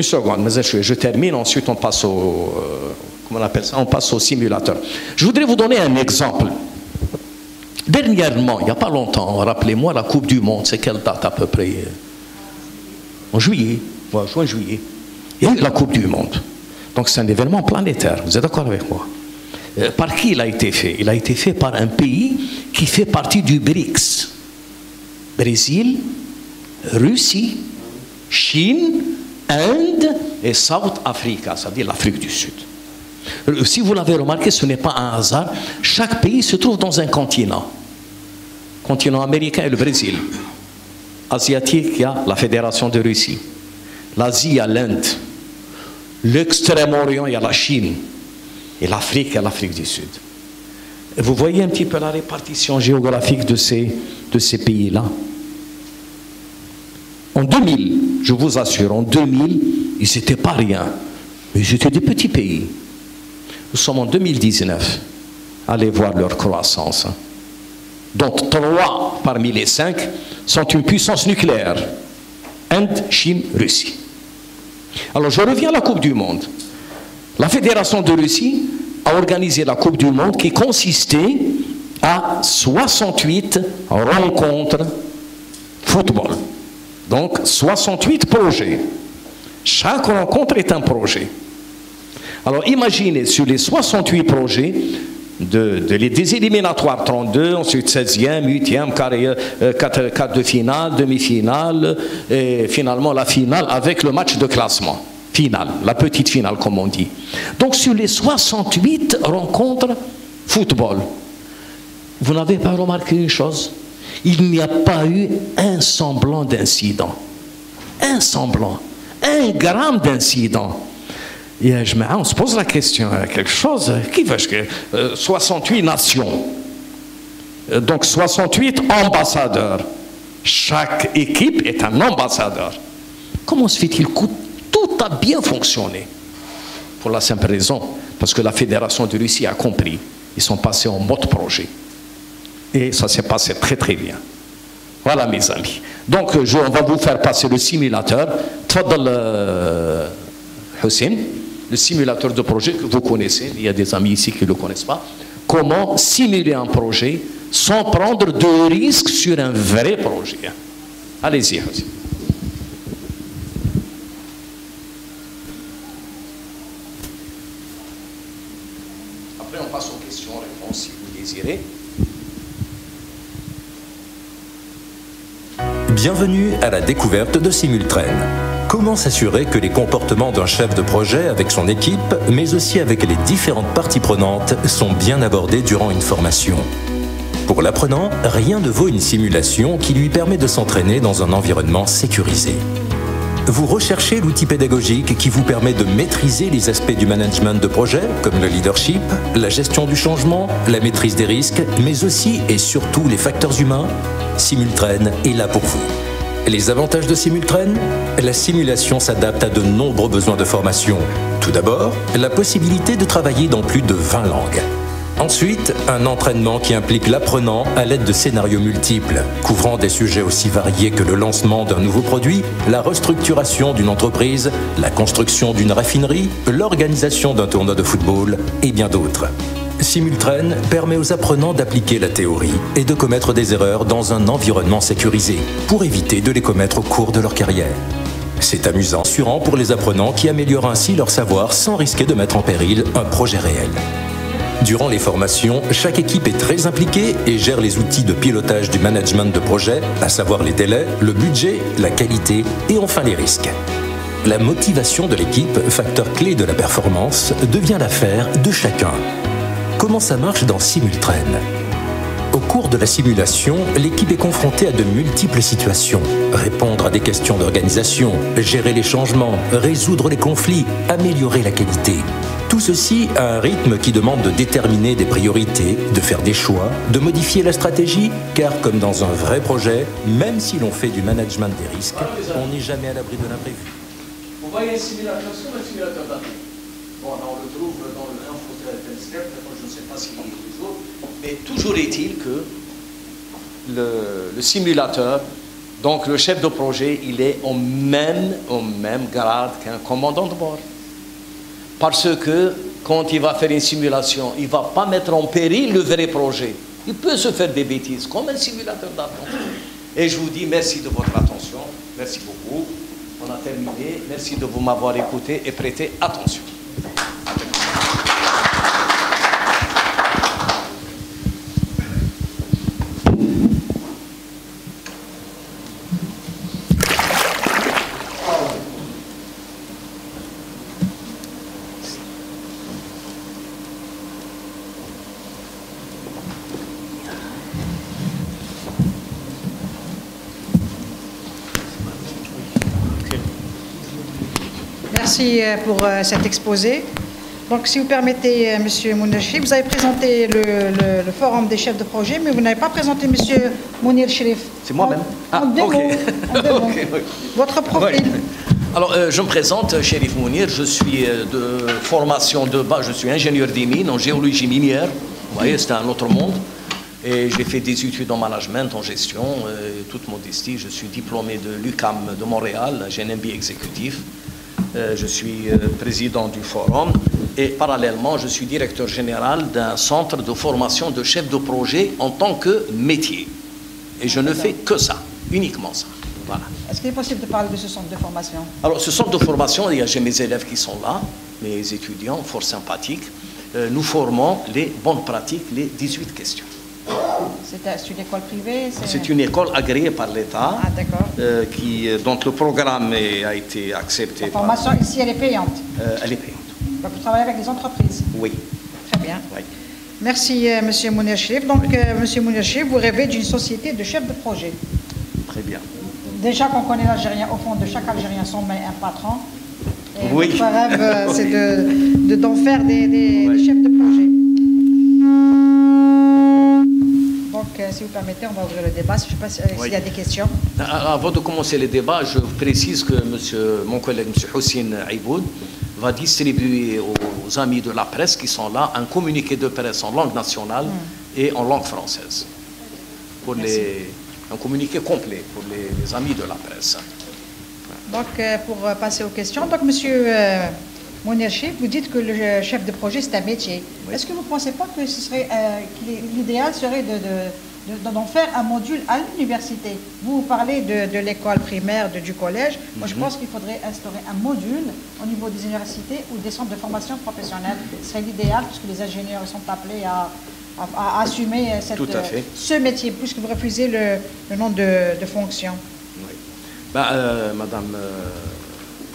seconde, mais je termine, ensuite on passe comment on appelle ça? On passe au simulateur. Je voudrais vous donner un exemple. Dernièrement, il n'y a pas longtemps, rappelez-moi la Coupe du Monde, c'est quelle date à peu près? En juillet, juin-juillet. Il y a eu la Coupe du Monde. Donc c'est un événement planétaire, vous êtes d'accord avec moi? Par qui il a été fait? Il a été fait par un pays qui fait partie du BRICS. Brésil, Russie, Chine, Inde et South Africa, c'est-à-dire l'Afrique du Sud. Si vous l'avez remarqué, ce n'est pas un hasard. Chaque pays se trouve dans un continent. Continent américain et le Brésil. Asiatique, il y a la Fédération de Russie. L'Asie, il y a l'Inde. L'extrême-orient, il y a la Chine. Et l'Afrique, il y a l'Afrique du Sud. Et vous voyez un petit peu la répartition géographique de ces pays-là. En 2000, je vous assure, en 2000, ils n'étaient pas rien. Mais ils étaient des petits pays. Nous sommes en 2019. Allez voir leur croissance. dont 3 parmi les 5 sont une puissance nucléaire. Inde, Chine, Russie. Alors je reviens à la Coupe du Monde. La Fédération de Russie a organisé la Coupe du Monde qui consistait à 68 rencontres football. Donc 68 projets. Chaque rencontre est un projet. Alors imaginez, sur les 68 projets, des éliminatoires 32, ensuite 16e, 8e, quart de finale, demi-finale, et finalement la finale avec le match de classement. Finale, la petite finale comme on dit. Donc sur les 68 rencontres football, vous n'avez pas remarqué une chose? Il n'y a pas eu un semblant d'incident. Un semblant, un gramme d'incident. Et on se pose la question, quelque chose, qui veut que 68 nations, donc 68 ambassadeurs, chaque équipe est un ambassadeur. Comment se fait-il que tout a bien fonctionné? Pour la simple raison, parce que la Fédération de Russie a compris, ils sont passés en mode projet. Et ça s'est passé très très bien. Voilà mes amis. Donc on va vous faire passer le simulateur. Tfadal Hussein, le simulateur de projet que vous connaissez, il y a des amis ici qui ne le connaissent pas. Comment simuler un projet sans prendre de risques sur un vrai projet. Allez-y Hussein. Après on passe aux questions-réponses si vous désirez. Bienvenue à la découverte de Simultrain. Comment s'assurer que les comportements d'un chef de projet avec son équipe, mais aussi avec les différentes parties prenantes, sont bien abordés durant une formation? Pour l'apprenant, rien ne vaut une simulation qui lui permet de s'entraîner dans un environnement sécurisé. Vous recherchez l'outil pédagogique qui vous permet de maîtriser les aspects du management de projet, comme le leadership, la gestion du changement, la maîtrise des risques, mais aussi et surtout les facteurs humains. Simultrain est là pour vous. Les avantages de Simultrain? La simulation s'adapte à de nombreux besoins de formation. Tout d'abord, la possibilité de travailler dans plus de 20 langues. Ensuite, un entraînement qui implique l'apprenant à l'aide de scénarios multiples, couvrant des sujets aussi variés que le lancement d'un nouveau produit, la restructuration d'une entreprise, la construction d'une raffinerie, l'organisation d'un tournoi de football et bien d'autres. Simultrain permet aux apprenants d'appliquer la théorie et de commettre des erreurs dans un environnement sécurisé pour éviter de les commettre au cours de leur carrière. C'est amusant, assurant pour les apprenants qui améliorent ainsi leur savoir sans risquer de mettre en péril un projet réel. Durant les formations, chaque équipe est très impliquée et gère les outils de pilotage du management de projet, à savoir les délais, le budget, la qualité et enfin les risques. La motivation de l'équipe, facteur clé de la performance, devient l'affaire de chacun. Comment ça marche dans Simultrain? Au cours de la simulation, l'équipe est confrontée à de multiples situations. Répondre à des questions d'organisation, gérer les changements, résoudre les conflits, améliorer la qualité. Tout ceci à un rythme qui demande de déterminer des priorités, de faire des choix, de modifier la stratégie, car comme dans un vrai projet, même si l'on fait du management des risques, on n'est jamais à l'abri de l'imprévu. Vous voyez le simulateur sur le simulateur d'avion. Bon, on le trouve dans le Infotel, je ne sais pas s'il y a les autres, mais toujours est-il que le simulateur, donc le chef de projet, il est au même grade qu'un commandant de bord. Parce que quand il va faire une simulation, il ne va pas mettre en péril le vrai projet. Il peut se faire des bêtises, comme un simulateur d'avion. Et je vous dis merci de votre attention. Merci beaucoup. On a terminé. Merci de m'avoir écouté et prêté attention. Merci pour cet exposé. Donc, si vous permettez, Monsieur Mounir, vous avez présenté le forum des chefs de projet, mais vous n'avez pas présenté Monsieur Mounir Cherif. C'est moi-même. En deux mots. Okay. Votre profil. Ouais. Alors, je me présente, Cherif Mounir. Je suis de formation de base, je suis ingénieur des mines en géologie minière. Vous voyez, c'est un autre monde. Et j'ai fait des études en management, en gestion, toute modestie. Je suis diplômé de l'UQAM de Montréal, j'ai un MBA exécutif. Je suis président du forum et parallèlement, je suis directeur général d'un centre de formation de chefs de projet en tant que métier. Et je ne fais que ça, uniquement ça. Voilà. Est-ce qu'il est possible de parler de ce centre de formation? Alors, ce centre de formation, j'ai mes élèves qui sont là, mes étudiants, fort sympathiques. nous formons les bonnes pratiques, les 18 questions. C'est une école privée? C'est une école agréée par l'État, dont le programme a été accepté. La formation ici, elle est payante? Elle est payante. Donc vous travaillez avec des entreprises? Oui. Très bien. Oui. Merci, Monsieur Mounir Chérif. Donc, Monsieur Mounir Chérif, vous rêvez d'une société de chef de projet. Très bien. Déjà qu'on connaît l'Algérien, au fond de chaque Algérien sommet un patron. Et oui. Votre rêve, c'est d'en faire des chefs de projet. Donc, si vous permettez, on va ouvrir le débat. Je ne sais pas s'il y a des questions. Avant de commencer le débat, je précise que mon collègue, M. Houssine Aiboud, va distribuer aux amis de la presse qui sont là un communiqué de presse en langue nationale et en langue française. Un communiqué complet pour les amis de la presse. Donc, pour passer aux questions, donc, Monsieur Mounir Chérif, vous dites que le chef de projet, c'est un métier. Oui. Est-ce que vous ne pensez pas que l'idéal serait d'en faire un module à l'université? Vous parlez de l'école primaire, du collège. Moi, je pense qu'il faudrait instaurer un module au niveau des universités ou des centres de formation professionnelle. Ce serait l'idéal, puisque les ingénieurs sont appelés à assumer ce métier, puisque vous refusez le nom de fonction. Oui. Madame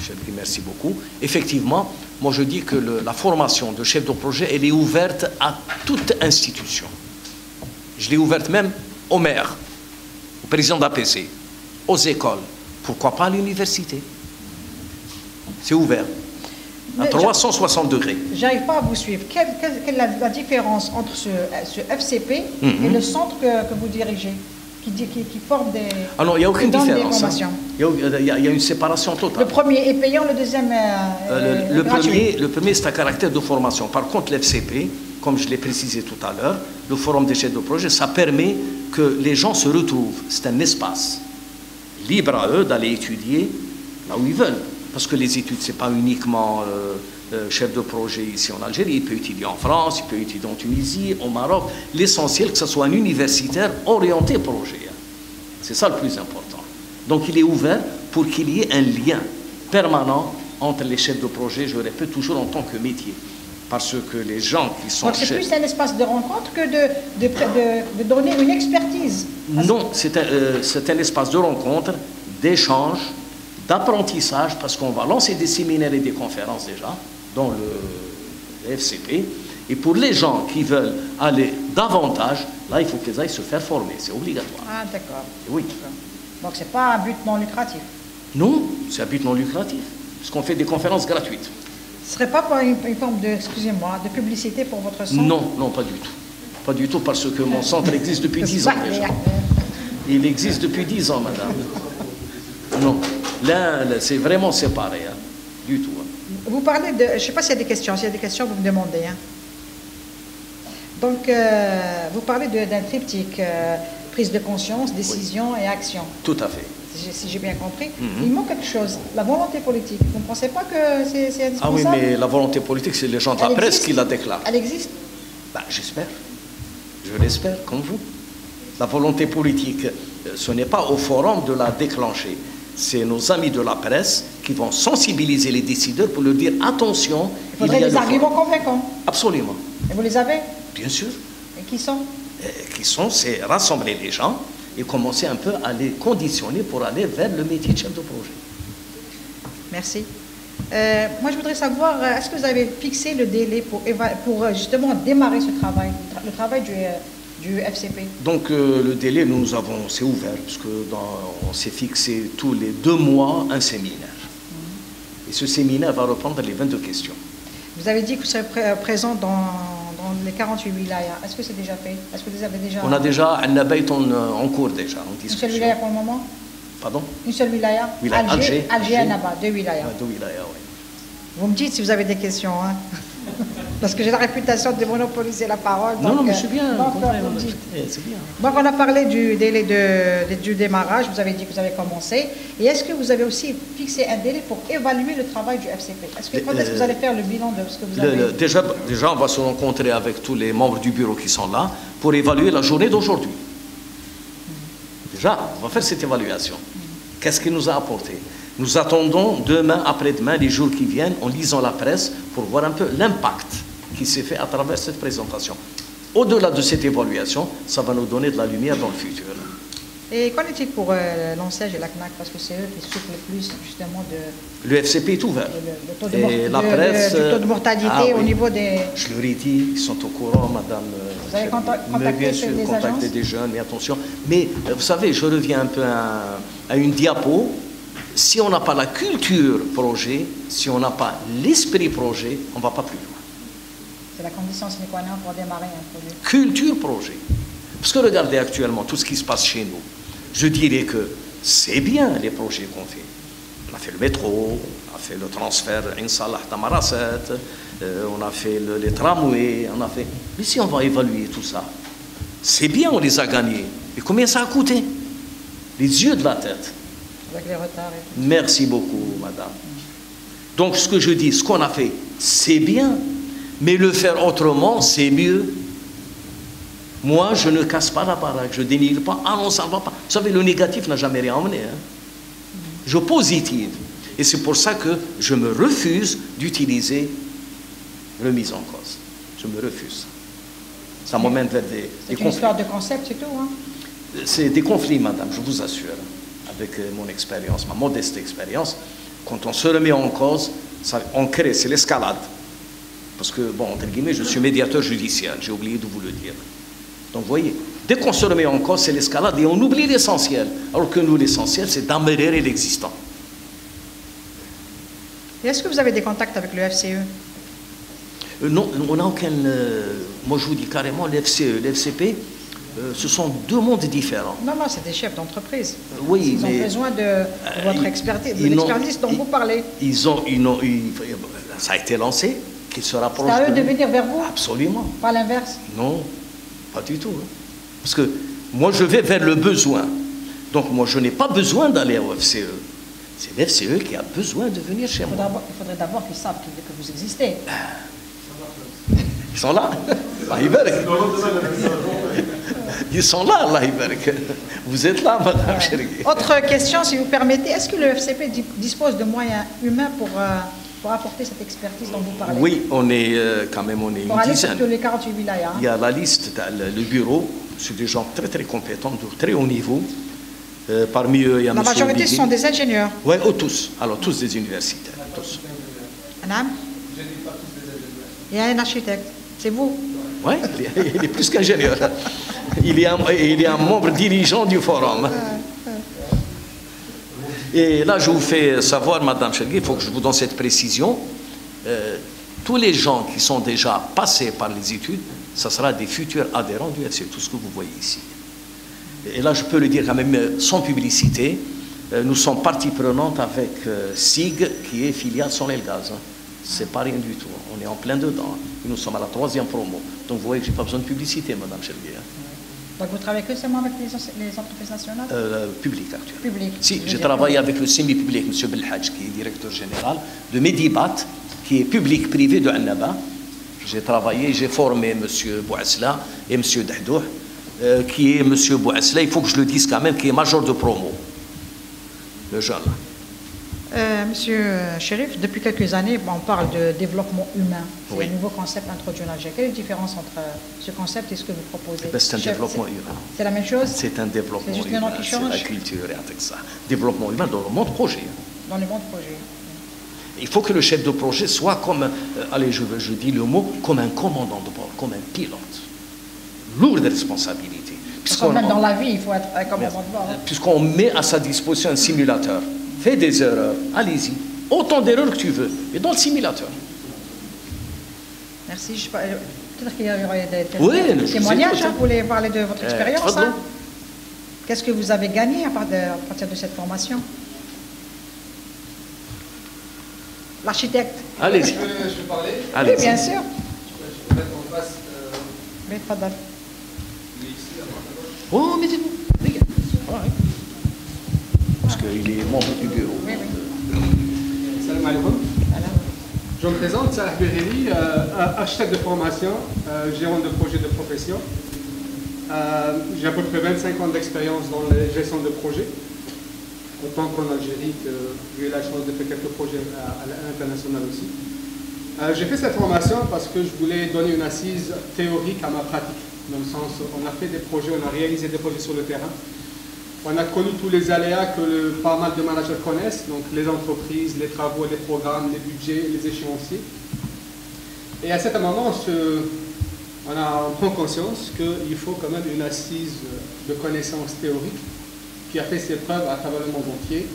Chelby, merci beaucoup. Effectivement, moi je dis que la formation de chef de projet, elle est ouverte à toute institution. Je l'ai ouverte même au maire, au président d'APC, aux écoles. Pourquoi pas à l'université? C'est ouvert. À 360 degrés. J'arrive pas à vous suivre. Quelle est la différence entre ce FCP et le centre que vous dirigez, qui forme des... Ah non, il n'y a aucune différence. Il y a une séparation totale. Le premier est payant, le deuxième est gratuit. Le premier, c'est un caractère de formation. Par contre, l'FCP, comme je l'ai précisé tout à l'heure, le forum des chefs de projet, ça permet que les gens se retrouvent. C'est un espace libre à eux d'aller étudier là où ils veulent. Parce que les études, ce n'est pas uniquement chef de projet ici en Algérie. Il peut étudier en France, il peut étudier en Tunisie, au Maroc. L'essentiel, que ce soit un universitaire orienté projet. C'est ça le plus important. Donc il est ouvert pour qu'il y ait un lien permanent entre les chefs de projet, je répète toujours en tant que métier. Parce que les gens qui sont... Donc c'est plus un espace de rencontre que de donner une expertise. Non, c'est un espace de rencontre, d'échange, d'apprentissage, parce qu'on va lancer des séminaires et des conférences déjà dans le FCP. Et pour les gens qui veulent aller davantage, là, il faut qu'ils aillent se faire former. C'est obligatoire. Ah, d'accord. Oui. Donc, ce n'est pas un but non lucratif? Non, c'est un but non lucratif. Parce qu'on fait des conférences gratuites. Ce ne serait pas une forme de, excusez-moi, de publicité pour votre centre? Non, non, pas du tout. Pas du tout, parce que mon centre existe depuis 10 ans déjà. Il existe depuis 10 ans, madame. Non. Là, c'est vraiment séparé, hein, du tout. Hein. Vous parlez de... Je ne sais pas s'il y a des questions. S'il y a des questions, vous me demandez. Hein. Donc, vous parlez d'un triptyque, prise de conscience, décision et action. Tout à fait. Si j'ai bien compris. Il manque quelque chose, la volonté politique. Vous ne pensez pas que c'est indispensable? Ah oui, mais la volonté politique, c'est les gens de la presse qui la déclarent. Elle existe? J'espère. Je l'espère, comme vous. La volonté politique, ce n'est pas au forum de la déclencher. C'est nos amis de la presse qui vont sensibiliser les décideurs pour leur dire attention. Il faudrait des arguments convaincants. Absolument. Et vous les avez? Bien sûr. Et qui sont? C'est rassembler les gens et commencer un peu à les conditionner pour aller vers le métier de chef de projet. Merci. Moi, je voudrais savoir, est-ce que vous avez fixé le délai pour justement démarrer ce travail, le travail du FCP? Donc, le délai, c'est ouvert, parce que on s'est fixé tous les 2 mois un séminaire. Et ce séminaire va reprendre les 22 questions. Vous avez dit que vous serez présent dans les 48 wilayas. Est-ce que c'est déjà fait? Est-ce que vous avez déjà... On a déjà un abayt en cours déjà, en discussion. Une seule wilaya pour le moment? Pardon? Une seule wilaya? Alger et Annaba, 2 wilayas. Ouais, 2 wilayas, oui. Vous me dites si vous avez des questions, hein? Parce que j'ai la réputation de monopoliser la parole. Donc, non, mais c'est bien. C'est bien. Donc, on a parlé du délai du démarrage. Vous avez dit que vous avez commencé. Et est-ce que vous avez aussi fixé un délai pour évaluer le travail du FCP? Quand est-ce que vous allez faire le bilan de ce que vous avez... Déjà, on va se rencontrer avec tous les membres du bureau qui sont là pour évaluer la journée d'aujourd'hui. Déjà, on va faire cette évaluation. Qu'est-ce qu'il nous a apporté? Nous attendons demain, après-demain, les jours qui viennent, en lisant la presse, pour voir un peu l'impact qui s'est fait à travers cette présentation. Au-delà de cette évaluation, ça va nous donner de la lumière dans le futur. Et qu'en est-il pour l'ANSEJ et la CNAC? Parce que c'est eux qui souffrent le plus justement de... Le FCP est ouvert. Le taux de, Et la presse, du taux de mortalité au niveau des... Je leur ai dit, ils sont au courant, madame. Vous avez contacté des jeunes, mais attention. Mais vous savez, je reviens un peu à une diapo. Si on n'a pas la culture projet, si on n'a pas l'esprit projet, on ne va pas plus loin. C'est la condition sine qua non pour démarrer un projet. Culture projet. Parce que regardez actuellement tout ce qui se passe chez nous. Je dirais que c'est bien les projets qu'on fait. On a fait le métro, on a fait le transfert Insalah Tamarasset, on a fait les tramways, on a fait... Mais si on va évaluer tout ça, c'est bien, on les a gagnés. Et combien ça a coûté? Les yeux de la tête. Avec les retards et tout. Merci beaucoup, madame. Donc ce que je dis, ce qu'on a fait, c'est bien, mais le faire autrement, c'est mieux. Moi, je ne casse pas la baraque, je dénigre pas. Ah non, ça ne va pas. Vous savez, le négatif n'a jamais rien emmené. Hein. Je positive. Et c'est pour ça que je me refuse d'utiliser remise en cause. Je me refuse. Ça m'emmène vers des conflits. C'est une histoire de concept, c'est tout. Hein. C'est des conflits, madame, je vous assure. Avec mon expérience, ma modeste expérience, quand on se remet en cause, ça, on crée, c'est l'escalade. Parce que, bon, entre guillemets, je suis médiateur judiciaire, j'ai oublié de vous le dire. Donc, vous voyez, dès qu'on se remet en cause, c'est l'escalade et on oublie l'essentiel. Alors que nous, l'essentiel, c'est d'améliorer l'existant. Et est-ce que vous avez des contacts avec le FCE? Non, on n'a aucun... moi, je vous dis carrément, le FCE, le FCP, ce sont deux mondes différents. Non, non, c'est des chefs d'entreprise. Oui, ils ont besoin de votre expertise, de l'expertise dont vous parlez. Ça a été lancé, qu'ils se rapprochent. C'est à eux de venir vers vous? Absolument. Pas l'inverse? Non, pas du tout. Hein. Parce que moi, je vais vers le besoin. Donc, moi, je n'ai pas besoin d'aller au FCE. C'est l'FCE qui a besoin de venir chez moi. Il faudrait d'abord qu'ils savent que vous existez. Ils sont là. Ils sont là, Allah Ibarak. Vous êtes là, madame Chergui. Autre question, si vous permettez. Est-ce que le FCP dispose de moyens humains pour apporter cette expertise dont vous parlez? Oui, on est quand même une dizaine. Pour aller sur tous les 48 wilayas. Il y a la liste, le bureau, c'est des gens très très compétents, de très haut niveau. Parmi eux, il y a la majorité, ce sont des ingénieurs. Oui, tous. Alors, tous des universitaires. Tous. Madame? Il y a un architecte. C'est vous? Oui, il est plus qu'ingénieur. Il est un membre dirigeant du forum. Et là, je vous fais savoir, madame Chergui, il faut que je vous donne cette précision. Tous les gens qui sont déjà passés par les études, ça sera des futurs adhérents du FCE, tout ce que vous voyez ici. Et là, je peux le dire quand même sans publicité, nous sommes partie prenante avec SIG, qui est filiale Sonelgaz. C'est pas rien du tout. On est en plein dedans. Et nous sommes à la 3e promo. Donc vous voyez que j'ai pas besoin de publicité, madame Chergui. Donc vous travaillez que seulement avec les entreprises nationales? Public actuellement. Public. Si, j'ai travaillé avec le semi-public, M. Belhadj, qui est directeur général de Medibat, qui est public-privé de Annaba. J'ai travaillé, j'ai formé M. Bouasla et M. Dahdouh, qui est M. Bouasla, il faut que je le dise quand même, qui est major de promo. Le jeune. Monsieur Chérif, depuis quelques années, on parle de développement humain. C'est oui. un nouveau concept introduit en Algérie. Quelle est la différence entre ce concept et ce que vous proposez? C'est un développement humain. C'est la même chose? C'est un développement humain. C'est juste le nom qui change? C'est la culture et avec ça. Développement humain dans le monde projet. Dans le monde projet. Il faut que le chef de projet soit comme, allez, je dis le mot, comme un commandant de bord, comme un pilote. Lourd de responsabilité. Même dans la vie, il faut être un commandant de bord. Puisqu'on met à sa disposition un simulateur. Fais des erreurs, allez-y. Autant d'erreurs que tu veux, mais dans le simulateur. Merci. Peut-être qu'il y aurait des témoignages. Vous voulez parler de votre expérience? Qu'est-ce que vous avez gagné à partir de cette formation? L'architecte. Allez-y. Je peux parler? Allez-y. Oui, bien sûr. Je peux mettre en face. Mais pas d'accord. Oh, mettez-vous. Parce qu'il est membre du bureau. Oui, oui. Salam alaikum. Je me présente, Salah Bereli, architecte de formation, gérant de projet de profession. J'ai à peu près 25 ans d'expérience dans la gestion de projets. Autant qu'en Algérie, j'ai eu la chance de faire quelques projets à l'international aussi. J'ai fait cette formation parce que je voulais donner une assise théorique à ma pratique. Dans le sens, on a fait des projets, on a réalisé des projets sur le terrain. On a connu tous les aléas que pas mal de managers connaissent, donc les entreprises, les travaux, les programmes, les budgets, les échéanciers. Et à certain moment, on prend conscience qu'il faut quand même une assise de connaissances théoriques qui a fait ses preuves à travers le monde entier.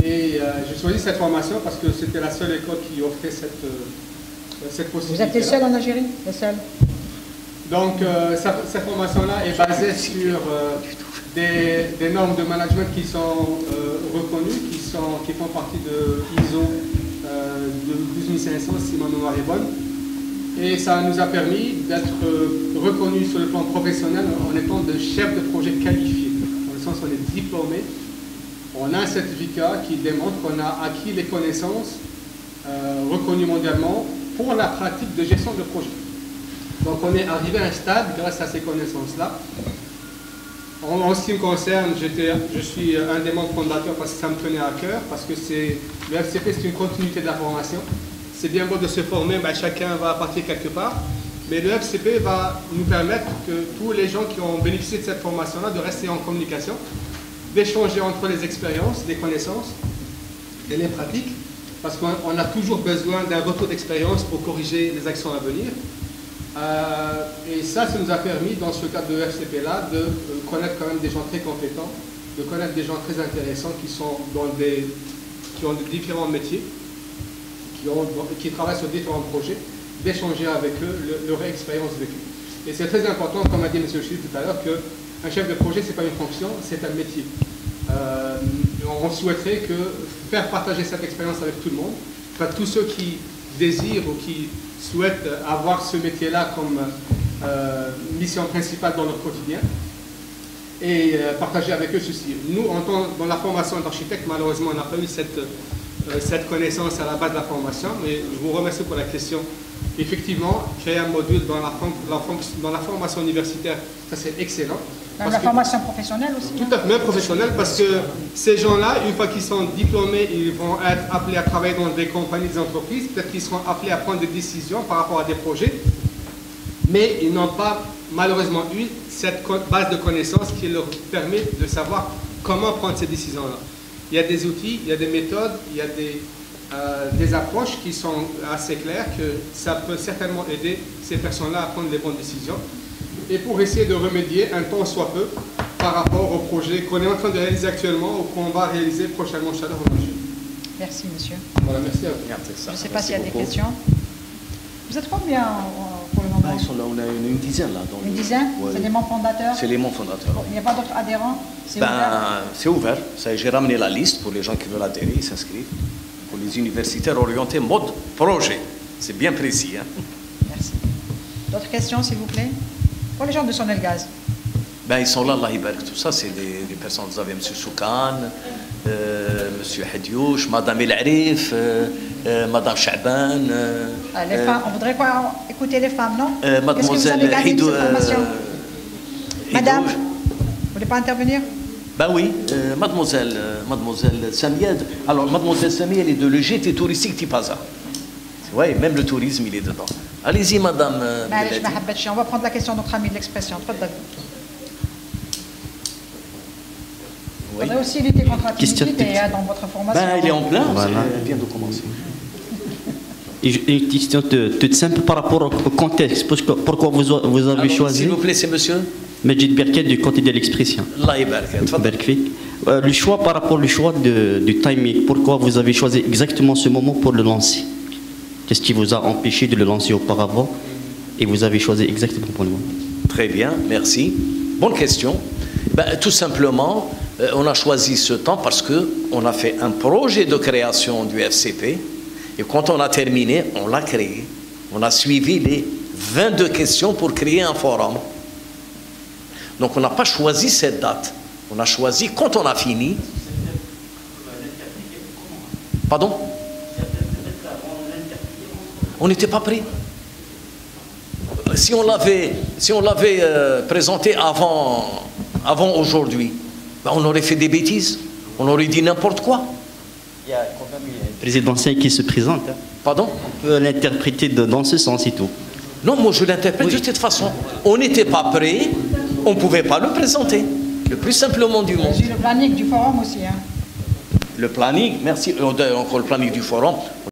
Et j'ai choisi cette formation parce que c'était la seule école qui offrait cette possibilité. Vous êtes les seuls en Algérie? Les seuls? Donc, cette formation-là est basée sur des normes de management qui sont reconnues, qui font partie de ISO de 12500, si ma mémoire est bonne. Et ça nous a permis d'être reconnus sur le plan professionnel en étant de chefs de projet qualifiés. Dans le sens où on est diplômé, on a un certificat qui démontre qu'on a acquis les connaissances reconnues mondialement pour la pratique de gestion de projet. Donc on est arrivé à un stade grâce à ces connaissances-là. En ce qui me concerne, je suis un des membres fondateurs parce que ça me tenait à cœur, parce que le FCP c'est une continuité de la formation. C'est bien beau de se former, ben, chacun va partir quelque part, mais le FCP va nous permettre que tous les gens qui ont bénéficié de cette formation-là, de rester en communication, d'échanger entre les expériences, les connaissances et les pratiques, parce qu'on a toujours besoin d'un retour d'expérience pour corriger les actions à venir. Et ça nous a permis, dans ce cadre de FCP-là, de connaître quand même des gens très compétents, de connaître des gens très intéressants qui ont de différents métiers, qui travaillent sur différents projets, d'échanger avec eux leur expérience vécue. Et c'est très important, comme a dit M. Chili tout à l'heure, qu'un chef de projet, ce n'est pas une fonction, c'est un métier. On souhaiterait faire partager cette expérience avec tout le monde, enfin, tous ceux qui désirent ou qui souhaitent avoir ce métier-là comme mission principale dans leur quotidien, et partager avec eux ceci. Nous, dans la formation d'architecte, malheureusement, on n'a pas eu cette connaissance à la base de la formation, mais je vous remercie pour la question. Effectivement, créer un module dans la formation universitaire, ça c'est excellent. Dans la formation professionnelle aussi? Tout à fait, même professionnelle, parce que ces gens-là, une fois qu'ils sont diplômés, ils vont être appelés à travailler dans des compagnies, des entreprises, peut-être qu'ils seront appelés à prendre des décisions par rapport à des projets, mais ils n'ont pas malheureusement eu cette base de connaissances qui leur permet de savoir comment prendre ces décisions-là. Il y a des outils, il y a des méthodes, il y a des approches qui sont assez claires que ça peut certainement aider ces personnes-là à prendre les bonnes décisions. Et pour essayer de remédier un temps soit peu par rapport au projet qu'on est en train de réaliser actuellement ou qu'on va réaliser prochainement, Inch'Allah. Merci, monsieur. Voilà, merci à vous. Je ne sais pas s'il y a des questions. Vous êtes combien pour le moment? Ils sont là, on a une dizaine là. Une dizaine? Ouais. C'est les membres fondateurs? C'est les membres fondateurs. Il n'y a pas d'autres adhérents? C'est ouvert. J'ai ramené la liste pour les gens qui veulent adhérer, ils s'inscrivent. Pour les universitaires orientés mode projet. C'est bien précis. Hein. Merci. D'autres questions, s'il vous plaît? Pour les gens de Sonelgaz. Ils sont là, Allah Ibarak. Tout ça, c'est des personnes. Vous avez M. Soukan, M. Hadiouf, Mme El Arif, Mme Chaban. Les femmes, on voudrait quoi écouter les femmes, non? Mademoiselle Hidou. Madame, vous ne voulez pas intervenir? Oui, mademoiselle Samia. Alors, mademoiselle Samia, elle est de l'EGT touristique Tipaza. Oui, même le tourisme, il est dedans. Allez-y, madame. On va prendre la question de notre ami de l'expression. Il faudrait aussi lutter contre la timidité dans votre formation. Il est en plein, elle vient de commencer. Une question toute simple par rapport au contexte. Pourquoi vous avez choisi... S'il vous plaît, c'est monsieur Majid Berket du côté de l'expression. Le choix par rapport au choix du timing, pourquoi vous avez choisi exactement ce moment pour le lancer? Qu'est-ce qui vous a empêché de le lancer auparavant et vous avez choisi exactement pour le moment? Très bien, merci. Bonne question. Tout simplement, on a choisi ce temps parce qu'on a fait un projet de création du FCP et quand on a terminé, on l'a créé. On a suivi les 22 questions pour créer un forum. Donc on n'a pas choisi cette date. On a choisi quand on a fini. Pardon? On n'était pas prêt. Si on l'avait présenté avant aujourd'hui, on aurait fait des bêtises. On aurait dit n'importe quoi. Il y a quand même un présidentiel qui se présente. Pardon? On peut l'interpréter dans ce sens et tout. Non, moi je l'interprète de cette façon. On n'était pas prêt, on ne pouvait pas le présenter. Le plus simplement du monde. Le planning du forum aussi. Hein. Le planning, merci, encore le planning du forum.